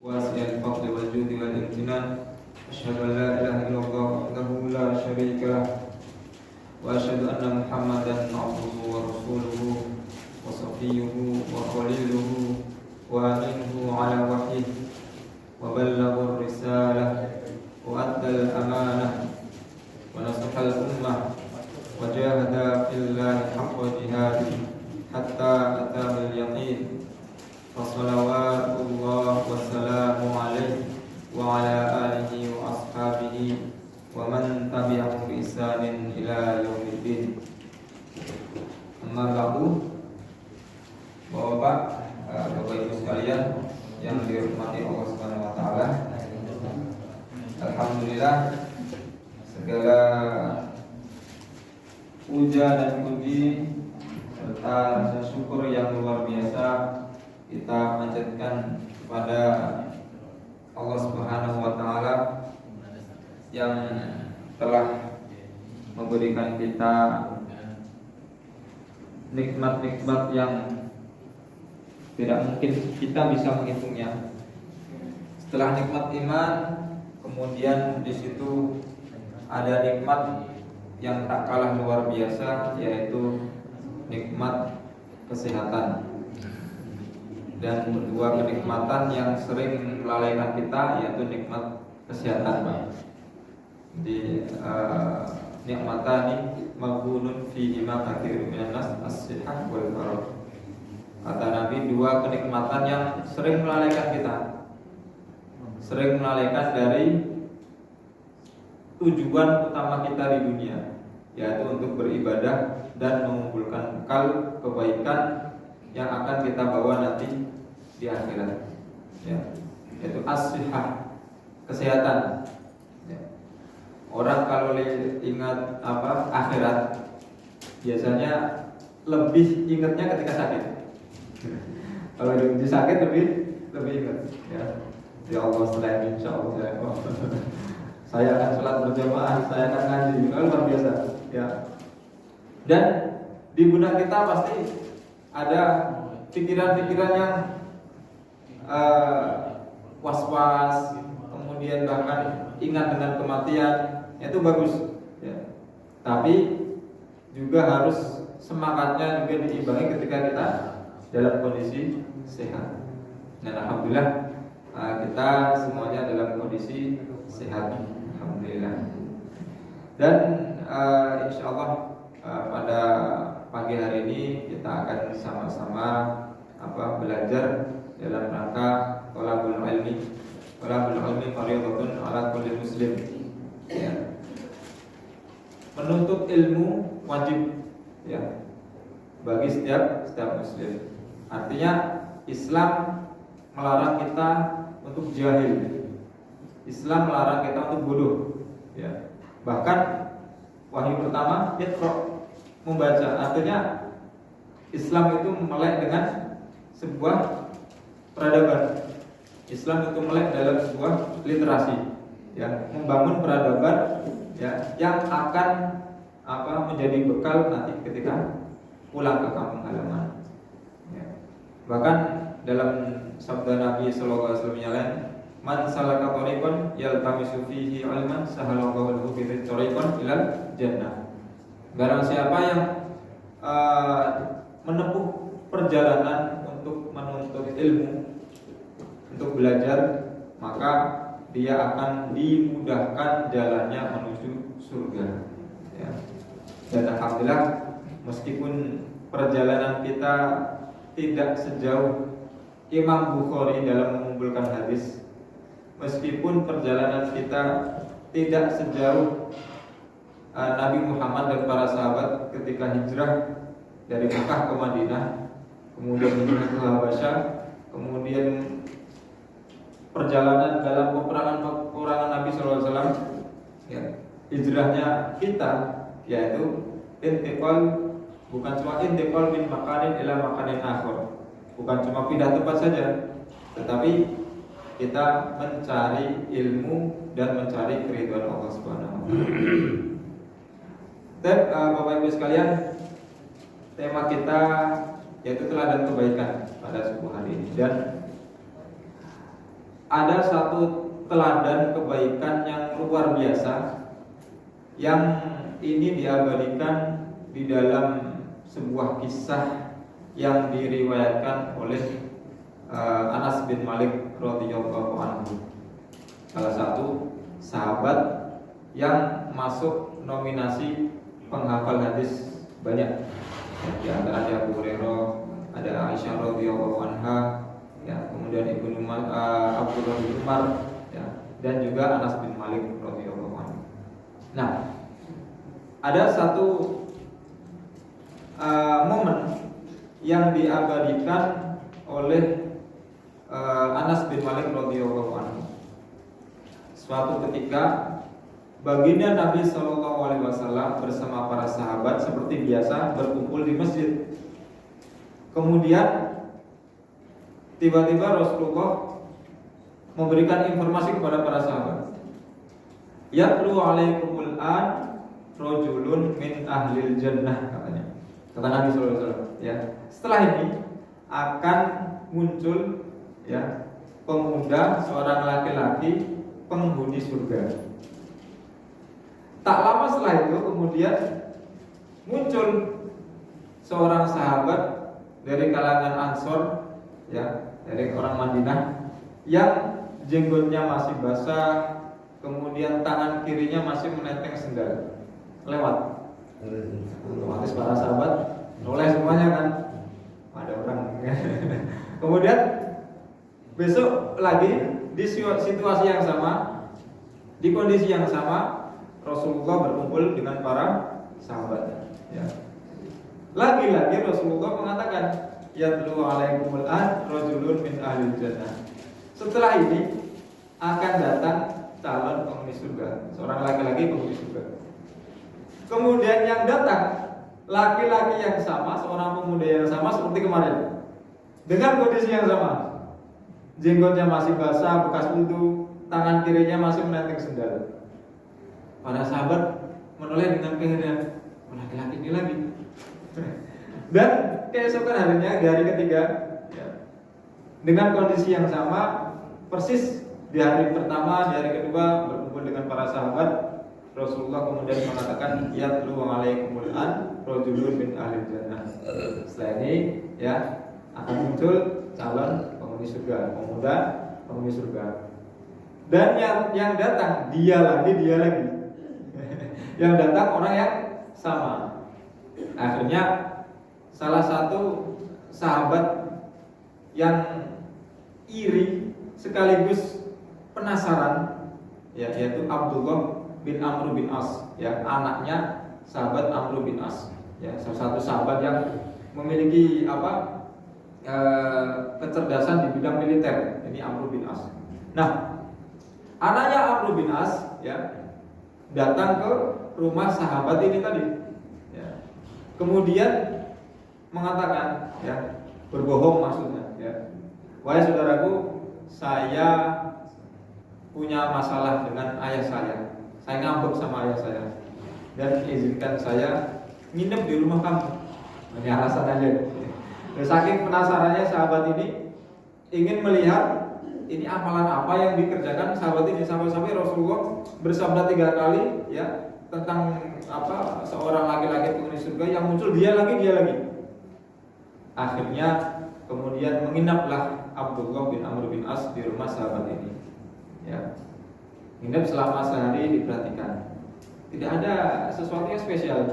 واسع الفضل والجود والامتنان أشهد أن لا إله إلا الله وحده لا شريك له وأشهد أن محمدا عبده ورسوله وصفيه وخليله وأمينه على وحيه وبلغ الرسالة وأدى الأمانة ونصح الأمة وجاهد في الله حق جهاده حتى أتاه اليقين فصلوات الله وسلامه عليه وعلى آله وأصحابه ومن تبعهم بإحسان إلى يوم الدين. Amma ba'du. Bapak-bapak, Bapak Ibu sekalian yang dirahmati Allah Subhanahu wa taala. Alhamdulillah, segala puja dan puji serta rasa syukur yang luar biasa kita panjatkan kepada Allah Subhanahu wa taala yang telah memberikan kita nikmat-nikmat yang tidak mungkin kita bisa menghitungnya. Setelah nikmat iman, kemudian di situ ada nikmat yang tak kalah luar biasa, yaitu nikmat kesehatan. Dan dua kenikmatan yang sering melalaikan kita yaitu nikmat kesehatan. Di nikmatani maghunun fihi ma katsirun minan nas as-sihah wal faragh. Kata Nabi, dua kenikmatan yang sering melalaikan kita, sering melalaikan dari tujuan utama kita di dunia, yaitu untuk beribadah dan mengumpulkan bekal kebaikan yang akan kita bawa nanti di akhirat, ya, yaitu as-sihah, kesehatan. Ya. Orang kalau ingat akhirat, biasanya lebih ingatnya ketika sakit. Kalau di sakit lebih ingat. Ya Allah, selain insya Allah saya akan sholat berjamaah, saya akan ngaji, luar biasa. Ya. Dan di benak kita pasti ada pikiran-pikiran yang was-was, kemudian bahkan ingat dengan kematian, itu bagus, ya. Tapi juga harus semangatnya juga diimbangi ketika kita dalam kondisi sehat. Dan alhamdulillah kita semuanya dalam kondisi sehat, alhamdulillah. Dan insyaallah pada pagi hari ini kita akan sama-sama belajar dalam rangka thalabul ilmi. Thalabul ilmi fardhatun 'ala kulli muslim. Ya. Menuntut ilmu wajib, ya, bagi setiap muslim. Artinya Islam melarang kita untuk jahil. Islam melarang kita untuk bodoh, ya. Bahkan wahyu pertama iqra, membaca. Artinya Islam itu melek dengan sebuah peradaban. Islam itu melek dalam sebuah literasi, ya, membangun peradaban, ya, yang akan menjadi bekal nanti ketika pulang ke kampung halaman. Ya. Bahkan dalam sabda Nabi sallallahu alaihi wasallam yang lain, man salaka thariqan yaltamisu fihi ilman sahalallahu lahu bihi thariqan ilal jannah. Barang siapa yang menempuh perjalanan untuk menuntut ilmu, untuk belajar, maka dia akan dimudahkan jalannya menuju surga, ya. Dan alhamdulillah, meskipun perjalanan kita tidak sejauh Imam Bukhari dalam mengumpulkan hadis, meskipun perjalanan kita tidak sejauh Nabi Muhammad dan para sahabat ketika hijrah dari Mekah ke Madinah, kemudian hijrah ke Habasyah, kemudian perjalanan dalam peperangan Nabi SAW, ya, hijrahnya kita yaitu intiqal, bukan cuma intiqal min makanin ila makanin akhar, bukan cuma pindah tempat saja, tetapi kita mencari ilmu dan mencari keridhaan Allah Subhanahu wa taala. Dan Bapak Ibu sekalian, tema kita yaitu teladan kebaikan pada subuh hari ini. Dan ada satu teladan kebaikan yang luar biasa yang ini diabadikan di dalam sebuah kisah yang diriwayatkan oleh Anas bin Malik radhiyallahu anhu, salah satu sahabat yang masuk nominasi penghafal hadis banyak. Di antara ada Abu Hurairah, ada Aisyah radhiyallahu anha, ya, kemudian Abdullah bin Umar, ya, dan juga Anas bin Malik radhiyallahu anhu. Nah, ada satu momen yang diabadikan oleh Anas bin Malik radhiyallahu anhu. Suatu ketika baginda Nabi Shallallahu Alaihi Wasallam bersama para sahabat seperti biasa berkumpul di masjid. Kemudian tiba-tiba Rasulullah memberikan informasi kepada para sahabat. Yatlu alaikumul an rajulun min ahlil jannah, katanya. Kata Nabi Sallallahu Alaihi Wasallam, ya. Setelah ini akan muncul, ya, pemuda, seorang laki-laki penghuni surga. Tak lama setelah itu kemudian muncul seorang sahabat dari kalangan Ansor, ya, dari orang Madinah, yang jenggotnya masih basah, kemudian tangan kirinya masih menenteng sendal. Lewat. Otomatis para sahabat noleh semuanya kan. Ada orang. Kemudian besok lagi di situasi yang sama, di kondisi yang sama, Rasulullah berkumpul dengan para sahabatnya, ya. Lagi-lagi Rasulullah mengatakan, yatlu alaikumul an rajulun min ahlil jannah. Setelah ini akan datang calon penghuni surga, seorang laki-laki penghuni surga. Kemudian yang datang laki-laki yang sama, seorang pemuda yang sama seperti kemarin, dengan kondisi yang sama. Jenggotnya masih basah, bekas wudhu, tangan kirinya masih menenteng sendal. Para sahabat menoleh dengan keherian, laki-laki ini lagi. Dan keesokan harinya, di hari ketiga, ya, dengan kondisi yang sama, persis di hari pertama, di hari kedua berkumpul dengan para sahabat. Rasulullah kemudian mengatakan, yatlu alaikumul an rajulun min ahli jannah. Setelah ini, ya, akan muncul calon penghuni surga, pemuda penghuni surga. Dan yang datang dia lagi. Yang datang orang yang sama. Akhirnya salah satu sahabat yang iri sekaligus penasaran, ya, yaitu Abdullah bin Amr bin As, ya, anaknya sahabat Amr bin As, ya, salah satu sahabat yang memiliki kecerdasan di bidang militer. Ini Amr bin As. Nah, anaknya Amr bin As, ya, datang ke rumah sahabat ini tadi, ya. Kemudian mengatakan, ya, berbohong maksudnya, ya, wahai saudaraku, saya punya masalah dengan ayah saya ngambek sama ayah saya, dan izinkan saya nginep di rumah kamu. Ini alasan aja. Saking penasarannya sahabat ini ingin melihat ini amalan apa yang dikerjakan sahabat ini, sampai Rasulullah bersabda 3 kali, ya, tentang seorang laki-laki penghuni surga yang muncul dia lagi. Akhirnya kemudian menginaplah Abdullah bin Amr bin As di rumah sahabat ini, ya. Nginap selama sehari, diperhatikan. Tidak ada sesuatu yang spesial.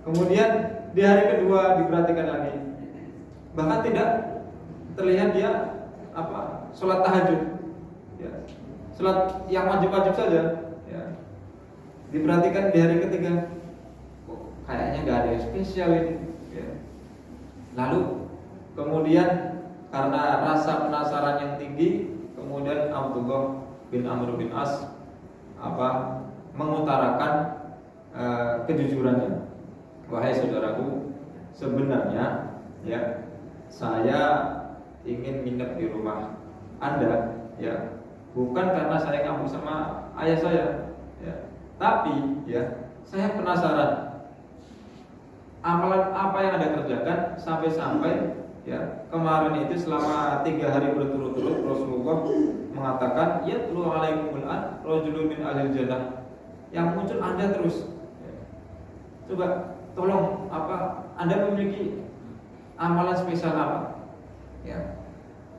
Kemudian di hari kedua diperhatikan lagi. Bahkan tidak terlihat dia sholat tahajud, ya, sholat yang wajib-wajib saja, ya. Diperhatikan di hari ketiga, kayaknya nggak ada yang spesial ini, ya. Lalu kemudian karena rasa penasaran yang tinggi, kemudian Abdullah bin Amr bin As mengutarakan kejujurannya. Wahai saudaraku, sebenarnya, ya, saya ingin nginep di rumah Anda, ya, bukan karena saya ngambek sama ayah saya, ya, tapi, ya, saya penasaran amalan apa yang Anda kerjakan sampai-sampai, ya, kemarin itu selama 3 hari berturut-turut Rasulullah mengatakan yatlu alaikumul an rajulun min ahlil jannah, yang muncul Anda terus. Coba tolong, apa Anda memiliki amalan spesial apa? Ya.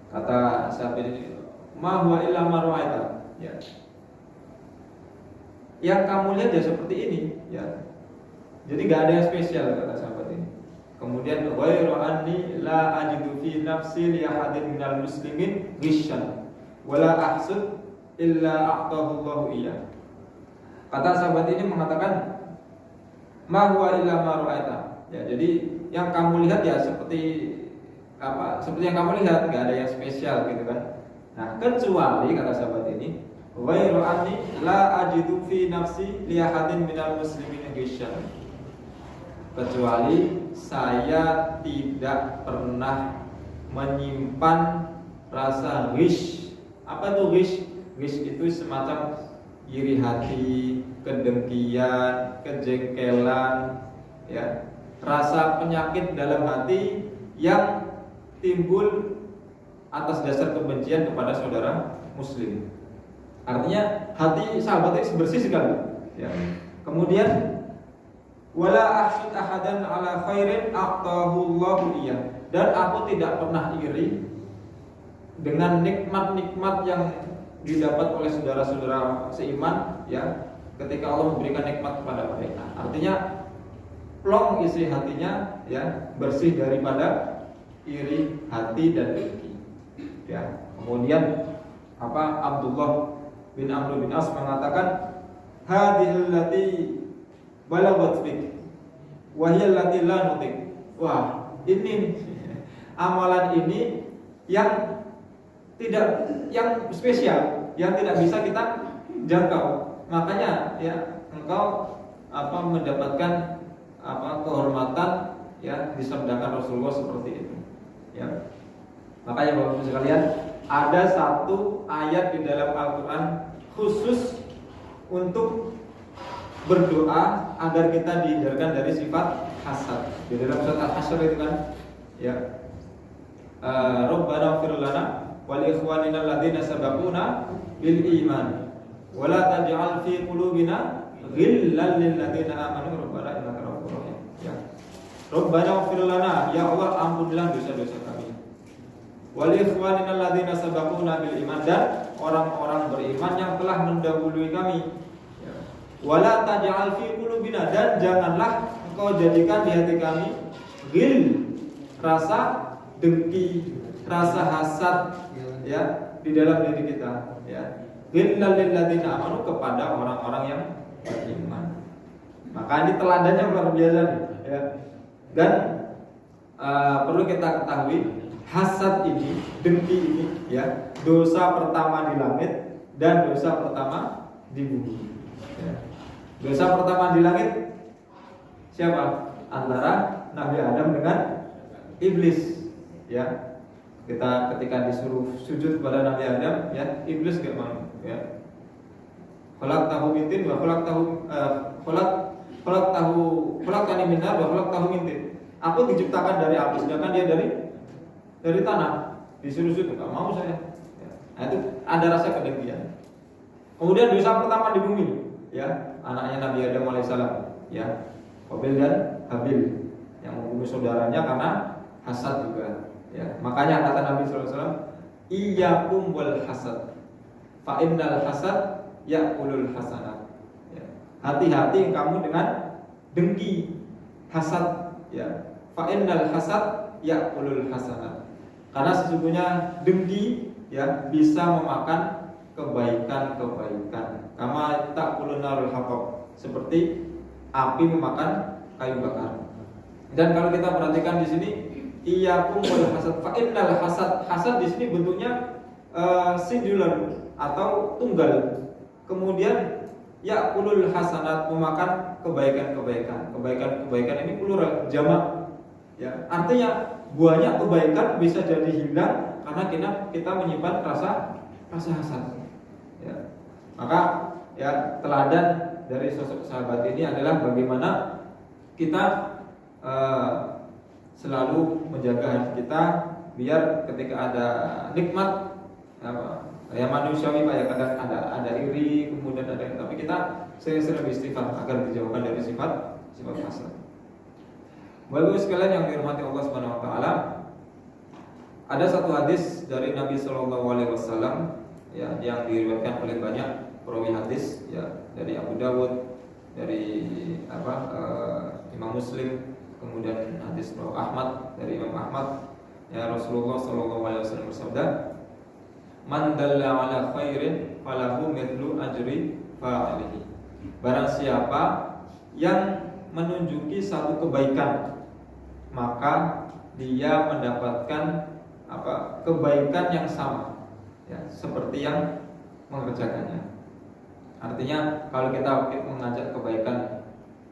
Kata sahabat ini, ma huwa illa ma ra'aita. Ya. Yang kamu lihat ya seperti ini, ya. Jadi gak ada yang spesial, kata sahabat ini. Kemudian ghairu anni la ajidu fi nafsi li ahadin minal muslimin ghishan wala ahsud illa a'tahu Allahu iya. Kata sahabat ini mengatakan ma huwa illa ma ra'aita. Ya, jadi yang kamu lihat ya seperti apa? Seperti yang kamu lihat, enggak ada yang spesial gitu kan. Nah, kecuali kata sahabat ini ghairu anni la ajidu fi nafsi li ahadin minal muslimin ghishan. Kecuali saya tidak pernah menyimpan rasa ghish. Apa itu ghish? Ghish itu semacam iri hati, kedengkian, kejengkelan, ya, rasa penyakit dalam hati yang timbul atas dasar kebencian kepada saudara muslim. Artinya hati sahabat ini bersih sekali, ya. Kemudian wala ahsud ahadan ala khairin aqtahu Allahu iya, dan aku tidak pernah iri dengan nikmat-nikmat yang didapat oleh saudara-saudara seiman, ya, ketika Allah memberikan nikmat kepada mereka. Artinya plong isi hatinya, ya, bersih daripada iri hati dan dengki, ya. Kemudian apa, Abdullah bin Amr bin As mengatakan hadhil lati balagat fik wa hiya allati la nutik. Wah, ini amalan ini yang tidak, yang spesial, yang tidak bisa kita jangkau. Makanya ya engkau apa mendapatkan apa kehormatan, ya, disabdakan Rasulullah seperti itu, ya. Makanya Bapak-Ibu sekalian, ada satu ayat di dalam Al-Qur'an khusus untuk berdoa agar kita dihindarkan dari sifat hasad. Di dalam surat Al-Hasyr itu kan, ya, Rabbana ighfir lana wal ikhwanina alladziina sabaquna bil iman wa la taj'al fi qulubina ghillan lil ladziina amanu rabbana innaka ghafurur rahim. Ya. Rabbana ighfir lana, ya Allah ampunilah dosa-dosa kami. Wal ikhwanina alladziina sabaquna bil iman, dan orang-orang beriman yang telah mendahului kami. Wala taj'al fi qulubina, dan janganlah engkau jadikan di hati kami ghil, rasa dengki, rasa hasad, ya, di dalam diri kita, ya. Ghillal lil ladzina amanu, kepada orang-orang yang beriman. Maka ini teladannya luar biasa nih, ya. Dan perlu kita ketahui, hasad ini, dengki ini, ya, dosa pertama di langit dan dosa pertama di bumi. Ya. Dosa pertama di langit siapa? Antara Nabi Adam dengan iblis, ya. Kita ketika disuruh sujud kepada Nabi Adam, ya, iblis gak mau, ya. Khalaqtahu min tin wa khalaqtani min nar wa khalaqtahu min tin. Aku diciptakan dari api, sedangkan dia dari tanah. Disuruh sujud, gak mau saya. Ya. Nah, itu ada rasa kedengkian. Kemudian dosa pertama di bumi, ya, anaknya Nabi Adam alaihissalam, ya, Qabil dan Habil, yang membunuh saudaranya karena hasad juga, ya. Makanya kata Nabi SAW, iyyakum wal hasad, fa innal hasad ya'kulul hasanat. Ya. Hati-hati kamu dengan dengki, hasad, ya. Fa innal hasad ya'kulul hasanat. Karena sesungguhnya dengki, ya, bisa memakan kebaikan-kebaikan. Kama ta'kulun narul hatab, seperti api memakan kayu bakar. Dan kalau kita perhatikan di sini, iyyakum wal hasad, fa innal hasad. Hasad di sini bentuknya singular atau tunggal. Kemudian ya'kulul hasanat, memakan kebaikan-kebaikan. Kebaikan-kebaikan ini plural, jamak. Ya, artinya banyak kebaikan bisa jadi hilang karena kita menyimpan rasa hasad. Ya. Maka, ya, teladan dari sosok sahabat ini adalah bagaimana kita selalu menjaga hati kita biar ketika ada nikmat Ya manusiawi Pak ya, kadang ada iri, kemudian ada, tapi kita sering-sering beristighfar agar dijauhkan dari sifat hasad. Bapak Ibu sekalian yang dirahmati Allah Subhanahu wa taala, ada satu hadis dari Nabi Shallallahu alaihi wasallam ya, yang diriwayatkan oleh banyak perawi hadis ya, dari Abu Dawud, dari Imam Muslim, kemudian hadis Ahmad, dari Imam Ahmad ya, Rasulullah Shallallahu alaihi wasallam bersabda, "Man dalla ala khairin falahu mithlu ajri fa'ilihi." Barang siapa yang menunjuki satu kebaikan, maka dia mendapatkan kebaikan yang sama ya, seperti yang mengerjakannya. Artinya kalau kita mengajak kebaikan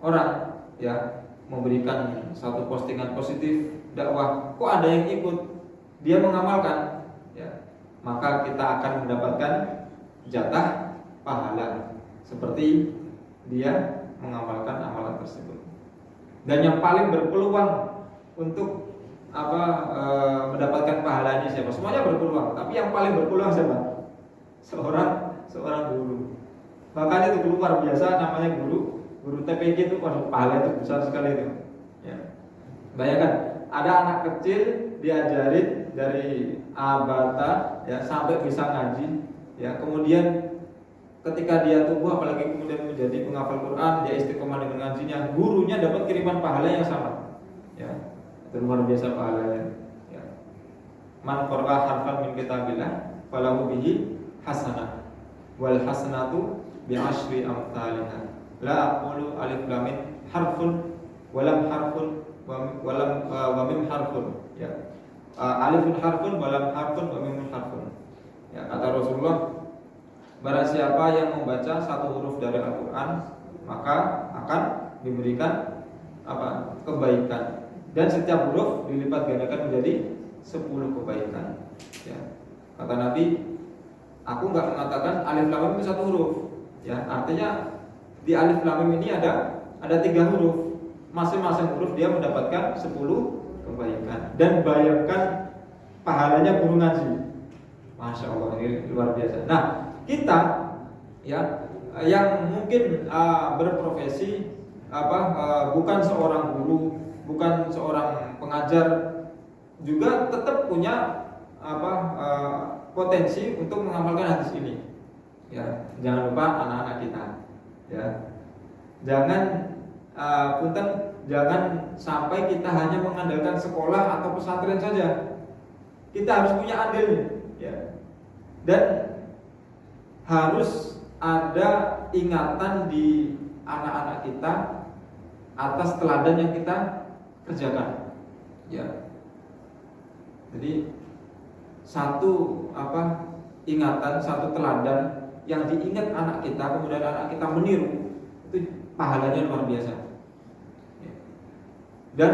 orang ya, memberikan satu postingan positif dakwah, kok ada yang ikut, dia mengamalkan ya, maka kita akan mendapatkan jatah pahala seperti dia mengamalkan amalan tersebut. Dan yang paling berpeluang untuk mendapatkan pahala ini siapa? Semuanya berpeluang, tapi yang paling berpeluang siapa? Seorang guru. Makanya itu luar biasa, namanya guru TPG itu, pahala itu besar sekali itu. Ya. Bayangkan ada anak kecil diajarin dari abata ya sampai bisa ngaji ya, kemudian ketika dia tumbuh apalagi kemudian menjadi penghafal Quran, dia istiqomah dengan ngajinya, gurunya dapat kiriman pahala yang sama ya. Itu luar biasa pahalanya ya. Man qara'a harfan min kitabillah falahu bihi hasanah wal hasanatu bi asyri amsalihha. La aqulu alif lam mim harfun walam harfun wa mim harfun ya. Alifun harfun walam harfun wa mim harfun. Ya, kata Rasulullah, barang siapa yang membaca satu huruf dari Al-Qur'an maka akan diberikan kebaikan, dan setiap huruf dilipat gandakan menjadi 10 kebaikan ya. Kata Nabi, aku enggak mengatakan alif lam mim itu satu huruf ya, artinya di alif lam mim ini ada 3 huruf, masing-masing huruf dia mendapatkan 10 kebaikan. Dan bayangkan pahalanya guru ngaji, Masya Allah, ini luar biasa. Nah, kita ya yang mungkin berprofesi bukan seorang guru, bukan seorang pengajar, juga tetap punya potensi untuk mengamalkan hadis ini. Ya, jangan lupa anak-anak kita. Ya, jangan jangan sampai kita hanya mengandalkan sekolah atau pesantren saja. Kita harus punya andil, ya, dan harus ada ingatan di anak-anak kita atas teladan yang kita kerjakan, ya. Jadi satu ingatan, satu teladan yang diingat anak kita, kemudian anak kita meniru, itu pahalanya luar biasa. Ya. Dan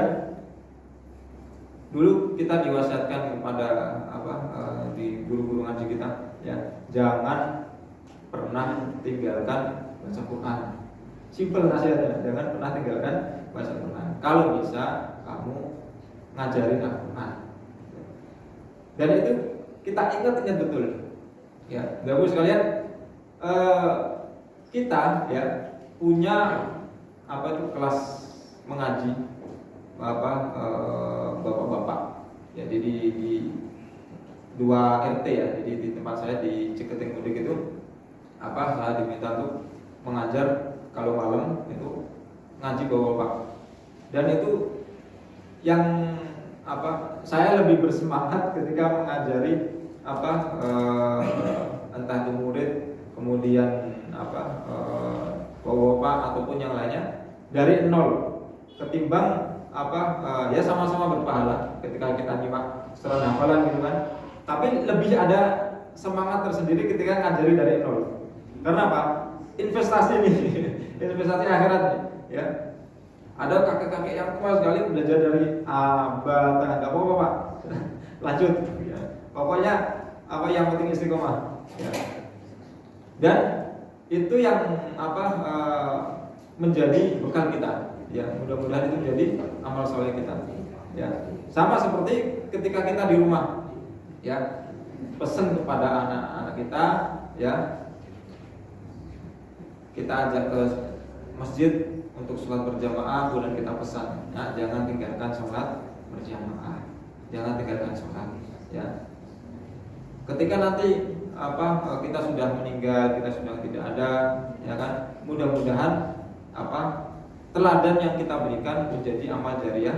dulu kita diwasiatkan kepada di guru-guru ngaji kita, ya, jangan pernah tinggalkan baca Quran. Simpel nasihatnya, jangan pernah tinggalkan baca Quran. Kalau bisa kamu ngajarin Al-Quran. Dan itu kita ingat betul. Ya, Bapak sekalian, kita ya punya kelas mengaji bapak-bapak. Ya, jadi di 2 RT ya. Jadi di tempat saya di Ciketing Mudik itu saya diminta untuk mengajar kalau malam itu ngaji bapak-bapak. Dan itu yang saya lebih bersemangat ketika mengajari entah itu murid, kemudian bapak-bapak ataupun yang lainnya dari nol, ketimbang ya sama-sama berpahala ketika kita nyimak setelah hafalan gitu kan. Tapi lebih ada semangat tersendiri ketika ngajari dari nol. Karena apa? Investasi nih, investasi akhirat nih, ya. Ada kakek-kakek yang tua sekali belajar dari abad, nggak apa-apa Pak, lanjut. Ya. Pokoknya yang penting istiqomah. Ya. Dan itu yang menjadi bekal kita. Ya, mudah-mudahan itu menjadi amal soleh kita. Ya, sama seperti ketika kita di rumah, ya, pesan kepada anak-anak kita, ya, kita ajak ke masjid untuk sholat berjamaah, kemudian kita pesan, ya, jangan tinggalkan sholat berjamaah, jangan tinggalkan sholat, ya. Ketika nanti kita sudah meninggal, kita sudah tidak ada, ya kan, mudah-mudahan teladan yang kita berikan menjadi amal jariah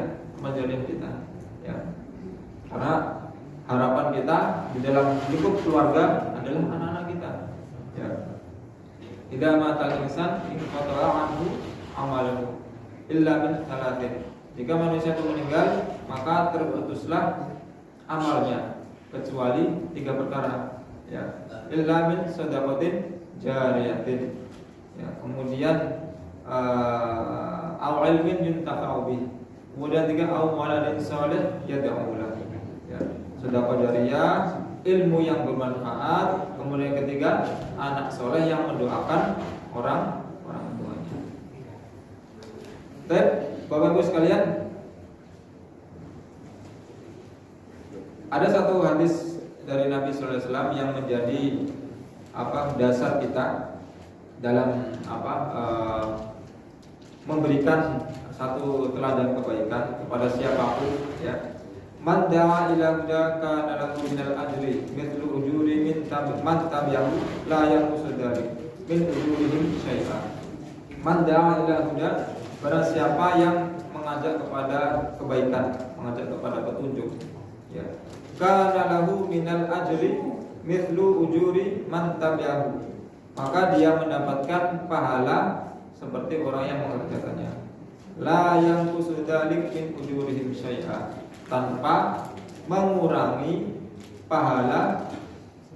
kita, ya. Karena harapan kita di dalam lingkup keluarga adalah anak-anak kita, ya. Idza matal insan inqata'a anhu amaluhu illa min thalathin. Jika manusia itu meninggal, maka terputuslah amalnya kecuali 3 perkara, ya. Illa min shadaqatin jariyatin, ya. Kemudian au ilmin yuntafa'u bih. Kemudian 3, au waladin salih yad'u lahu, ya. Sedekah jariyah, ilmu yang bermanfaat. Kemudian ketiga, anak soleh yang mendoakan orang tuanya. Baik, Bapak Ibu sekalian, ada satu hadis dari Nabi Sallallahu Alaihi Wasallam yang menjadi dasar kita dalam memberikan satu teladan kebaikan kepada siapapun, ya. Man da'a ila huda kana lahu minal ajri mithlu ujuri man tabi'ahu la yanqusu dzalik min ujurihim syai'a. Man da'a ila huda, barang siapa yang mengajak kepada kebaikan, mengajak kepada petunjuk, ya. Kana lahu minal ajri mithlu ujuri man tabi'ahu, maka dia mendapatkan pahala seperti orang yang mengerjakannya. La yanqusu dzalik min ujurihim syai'a, tanpa mengurangi pahala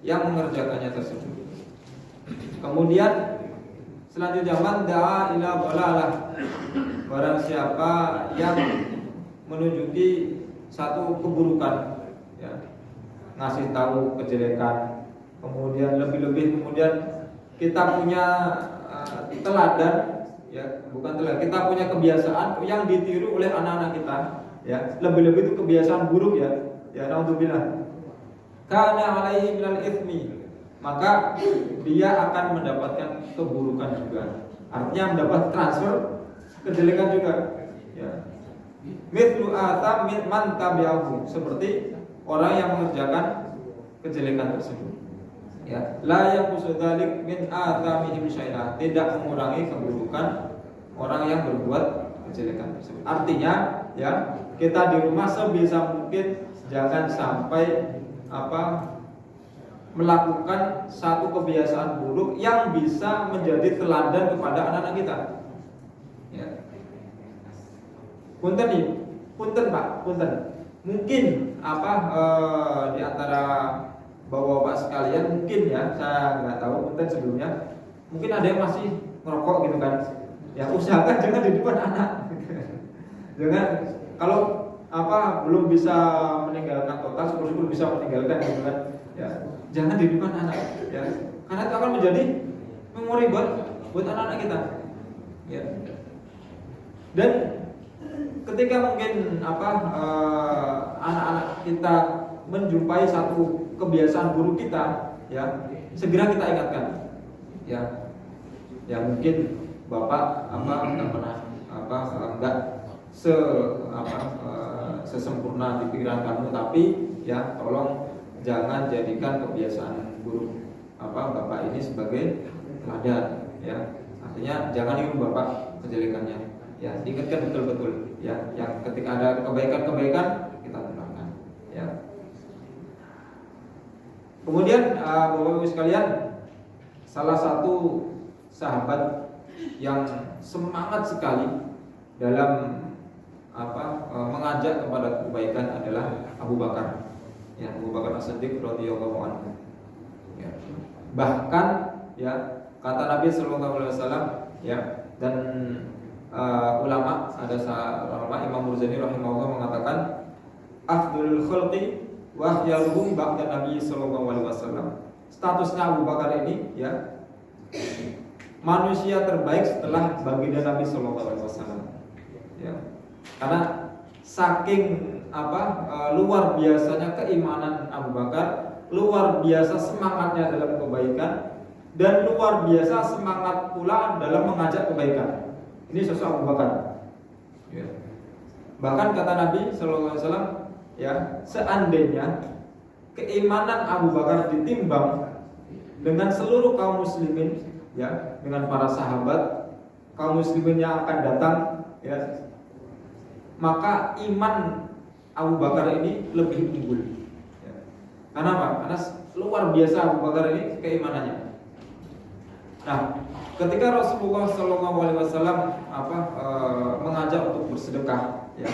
yang mengerjakannya tersebut. Kemudian selanjutnya, man da'a ila dhalalah, barang siapa yang menunjuki satu keburukan, ya, ngasih tahu kejelekan, kemudian lebih-lebih kemudian kita punya teladan, ya, bukan teladan, kita punya kebiasaan yang ditiru oleh anak-anak kita, ya, lebih-lebih itu kebiasaan buruk, ya, ya, naudzubillah. Kana alaihi minal itsmi, maka dia akan mendapatkan keburukan juga, artinya mendapat transfer kejelekan juga, ya. Mithlu atham man tabi'ahu, seperti orang yang mengerjakan kejelekan tersebut, ya. La yanqusu dzalik min athamihim syai'a, tidak mengurangi keburukan orang yang berbuat kejelekan tersebut. Artinya, ya, kita di rumah sebisa mungkin jangan sampai melakukan satu kebiasaan buruk yang bisa menjadi teladan kepada anak-anak kita, ya. Punten Pak, punten. Mungkin di antara bapak-bapak sekalian, mungkin, ya, saya nggak tahu, punten sebelumnya, mungkin ada yang masih ngerokok gitu kan. Ya, usahakan jangan di depan anak. Jangan, kalau belum bisa meninggalkan total, syukur-syukur bisa meninggalkan gitu kan. Ya, jangan di depan anak, ya. Karena itu akan menjadi memori buat anak-anak kita, ya. Dan ketika mungkin anak-anak kita menjumpai satu kebiasaan buruk kita, ya, segera kita ingatkan, ya. Ya, mungkin Bapak enggak pernah sesempurna di pikiran kamu, tapi, ya, tolong jangan jadikan kebiasaan buruk Bapak ini sebagai teladan, ya. Artinya jangan niru Bapak kejelekannya, ya. Diingatkan betul-betul, ya. Yang ketika ada kebaikan-kebaikan kita terangkan, ya. Kemudian Bapak-Ibu sekalian, salah satu sahabat yang semangat sekali dalam mengajak kepada kebaikan adalah Abu Bakar, ya, Abu Bakar As-Siddiq radhiyallahu anhu, ya. Bahkan, ya, kata Nabi sallallahu alaihi wasallam, ya, dan ulama Imam Muzani rahimahullah mengatakan afdhalul khalqi wa khairuhum ba'da Nabi sallallahu alaihi wasallam. Statusnya Abu Bakar ini, ya, manusia terbaik setelah baginda Nabi sallallahu alaihi wasallam, ya. Karena saking luar biasanya keimanan Abu Bakar, luar biasa semangatnya dalam kebaikan dan luar biasa semangat pula dalam mengajak kebaikan. Ini sosok Abu Bakar. Ya. Bahkan kata Nabi Sallallahu Alaihi Wasallam, ya, seandainya keimanan Abu Bakar ditimbang dengan seluruh kaum muslimin, ya, dengan para sahabat, kaum muslimin yang akan datang, ya, maka iman Abu Bakar ini lebih unggul. Ya. Karena apa? Karena luar biasa Abu Bakar ini keimanannya. Nah, ketika Rasulullah SAW mengajak untuk bersedekah, ya,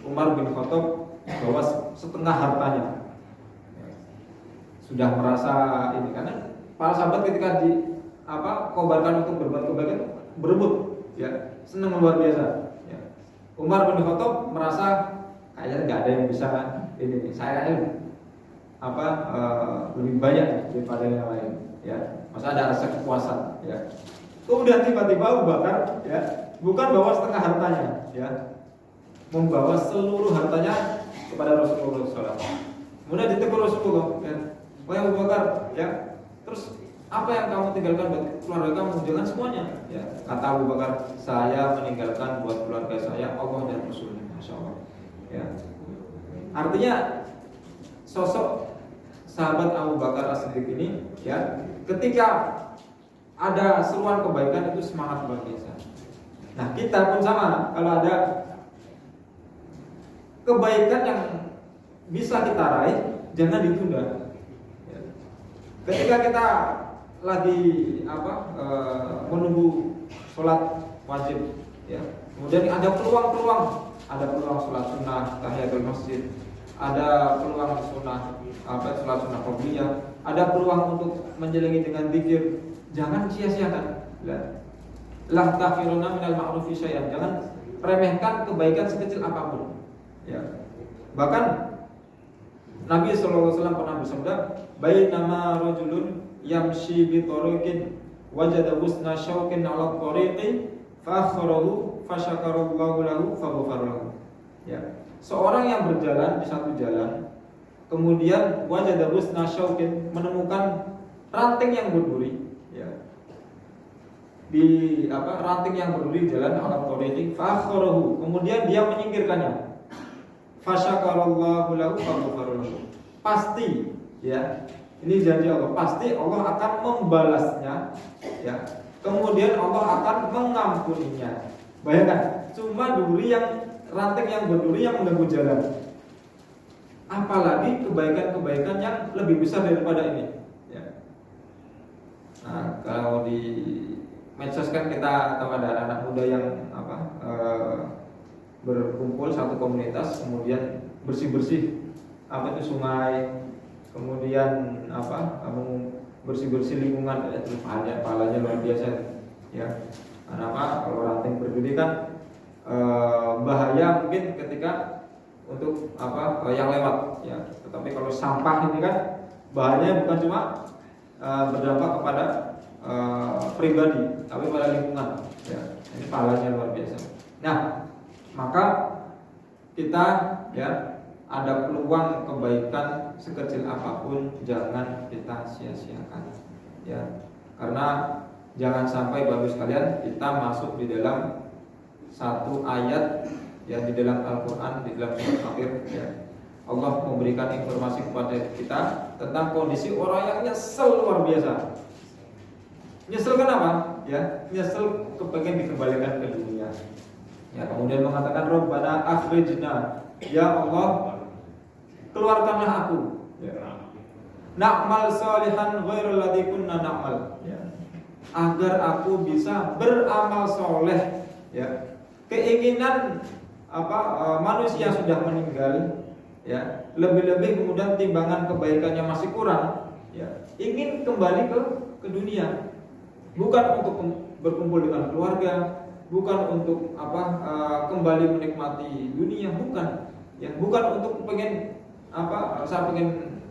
Umar bin Khattab bawa setengah hartanya. Ya, sudah merasa ini, karena para sahabat ketika kobarkan untuk berbuat kebaikan berebut, ya, senang luar biasa. Ya. Umar bin Khattab merasa kayaknya nggak ada yang bisa ini, saya lebih banyak daripada yang lain, ya. Masa ada rasa kepuasan, ya. Kemudian tiba-tiba Abu Bakar, ya, bukan bawa setengah hartanya, ya, membawa seluruh hartanya kepada Rasulullah SAW. Kemudian ditegur Rasulullah, ya, wahai Abu Bakar, ya, terus apa yang kamu tinggalkan buat keluarga kamu? Jangan semuanya, ya. Kata Abu Bakar, saya meninggalkan buat keluarga saya Allah dan Rasulnya, Masya Allah, ya. Artinya sosok sahabat Abu Bakar As-Siddiq ini, ya, ketika ada seruan kebaikan itu semangat luar biasa. Nah, kita pun sama, kalau ada kebaikan yang bisa kita raih, jangan ditunda. Ya. Ketika kita lagi menunggu sholat wajib, ya, kemudian ada peluang sholat sunnah tahiyatul masjid, ada peluang sholat sunnah qabliyah, ada peluang untuk menjelengi dengan zikir, jangan sia-siakan. La tahqiruna minal ma'rufi syai'an, jangan remehkan kebaikan sekecil apapun. Ya. Bahkan Nabi sallallahu alaihi wasallam pernah bersabda, "Bainama rajulun yamshi bi tariqin wajada husna syauqin 'ala tariqi fa akharahu fa syakarallahu lahu fa ghafara lahu." Ya. Seorang yang berjalan di satu jalan, kemudian wajada husna syauqin, menemukan ranting yang berduri, ya. Di ranting yang berduri jalan ala tariqi fa akharahu, kemudian dia menyingkirkannya. Fasyakarallahu lahu fa ghafara lahu. Pasti, ya. Ini janji Allah, pasti Allah akan membalasnya, ya. Kemudian Allah akan mengampuninya. Bayangkan, cuma ranting yang berduri yang mengganggu jalan. Apalagi kebaikan-kebaikan yang lebih besar daripada ini, ya. Nah, kalau di medsos kan kita tahu ada anak muda yang berkumpul satu komunitas, kemudian bersih-bersih sungai, kemudian bersih-bersih lingkungan, pahalanya luar biasa, ya. Karena kalau ranting berduri kan bahaya mungkin ketika untuk yang lewat, ya. Tetapi kalau sampah ini kan bahayanya bukan cuma berdampak kepada pribadi, tapi pada lingkungan, ya. Ini pahalanya luar biasa. Nah, maka kita, ya, ada peluang kebaikan sekecil apapun jangan kita sia-siakan, ya. Karena jangan sampai Bapak sekalian kita masuk di dalam satu ayat, ya, di dalam Al-Quran, di dalam surat Fatir, ya. Allah memberikan informasi kepada kita tentang kondisi orang yang nyesel luar biasa. Nyesel kenapa? Ya, nyesel kepengen dikembalikan ke dunia. Ya, kemudian mengatakan Rabbana akhrijna, ya Allah, keluarkanlah aku, ya. Na'mal salihan ghairal ladzi kunna na'mal, ya. Agar aku bisa beramal soleh, ya. Keinginan manusia sudah meninggal, ya, lebih-lebih kemudian timbangan kebaikannya masih kurang, ya, ingin kembali ke dunia, bukan untuk berkumpul dengan keluarga, bukan untuk kembali menikmati dunia, bukan, ya, bukan untuk saya pengen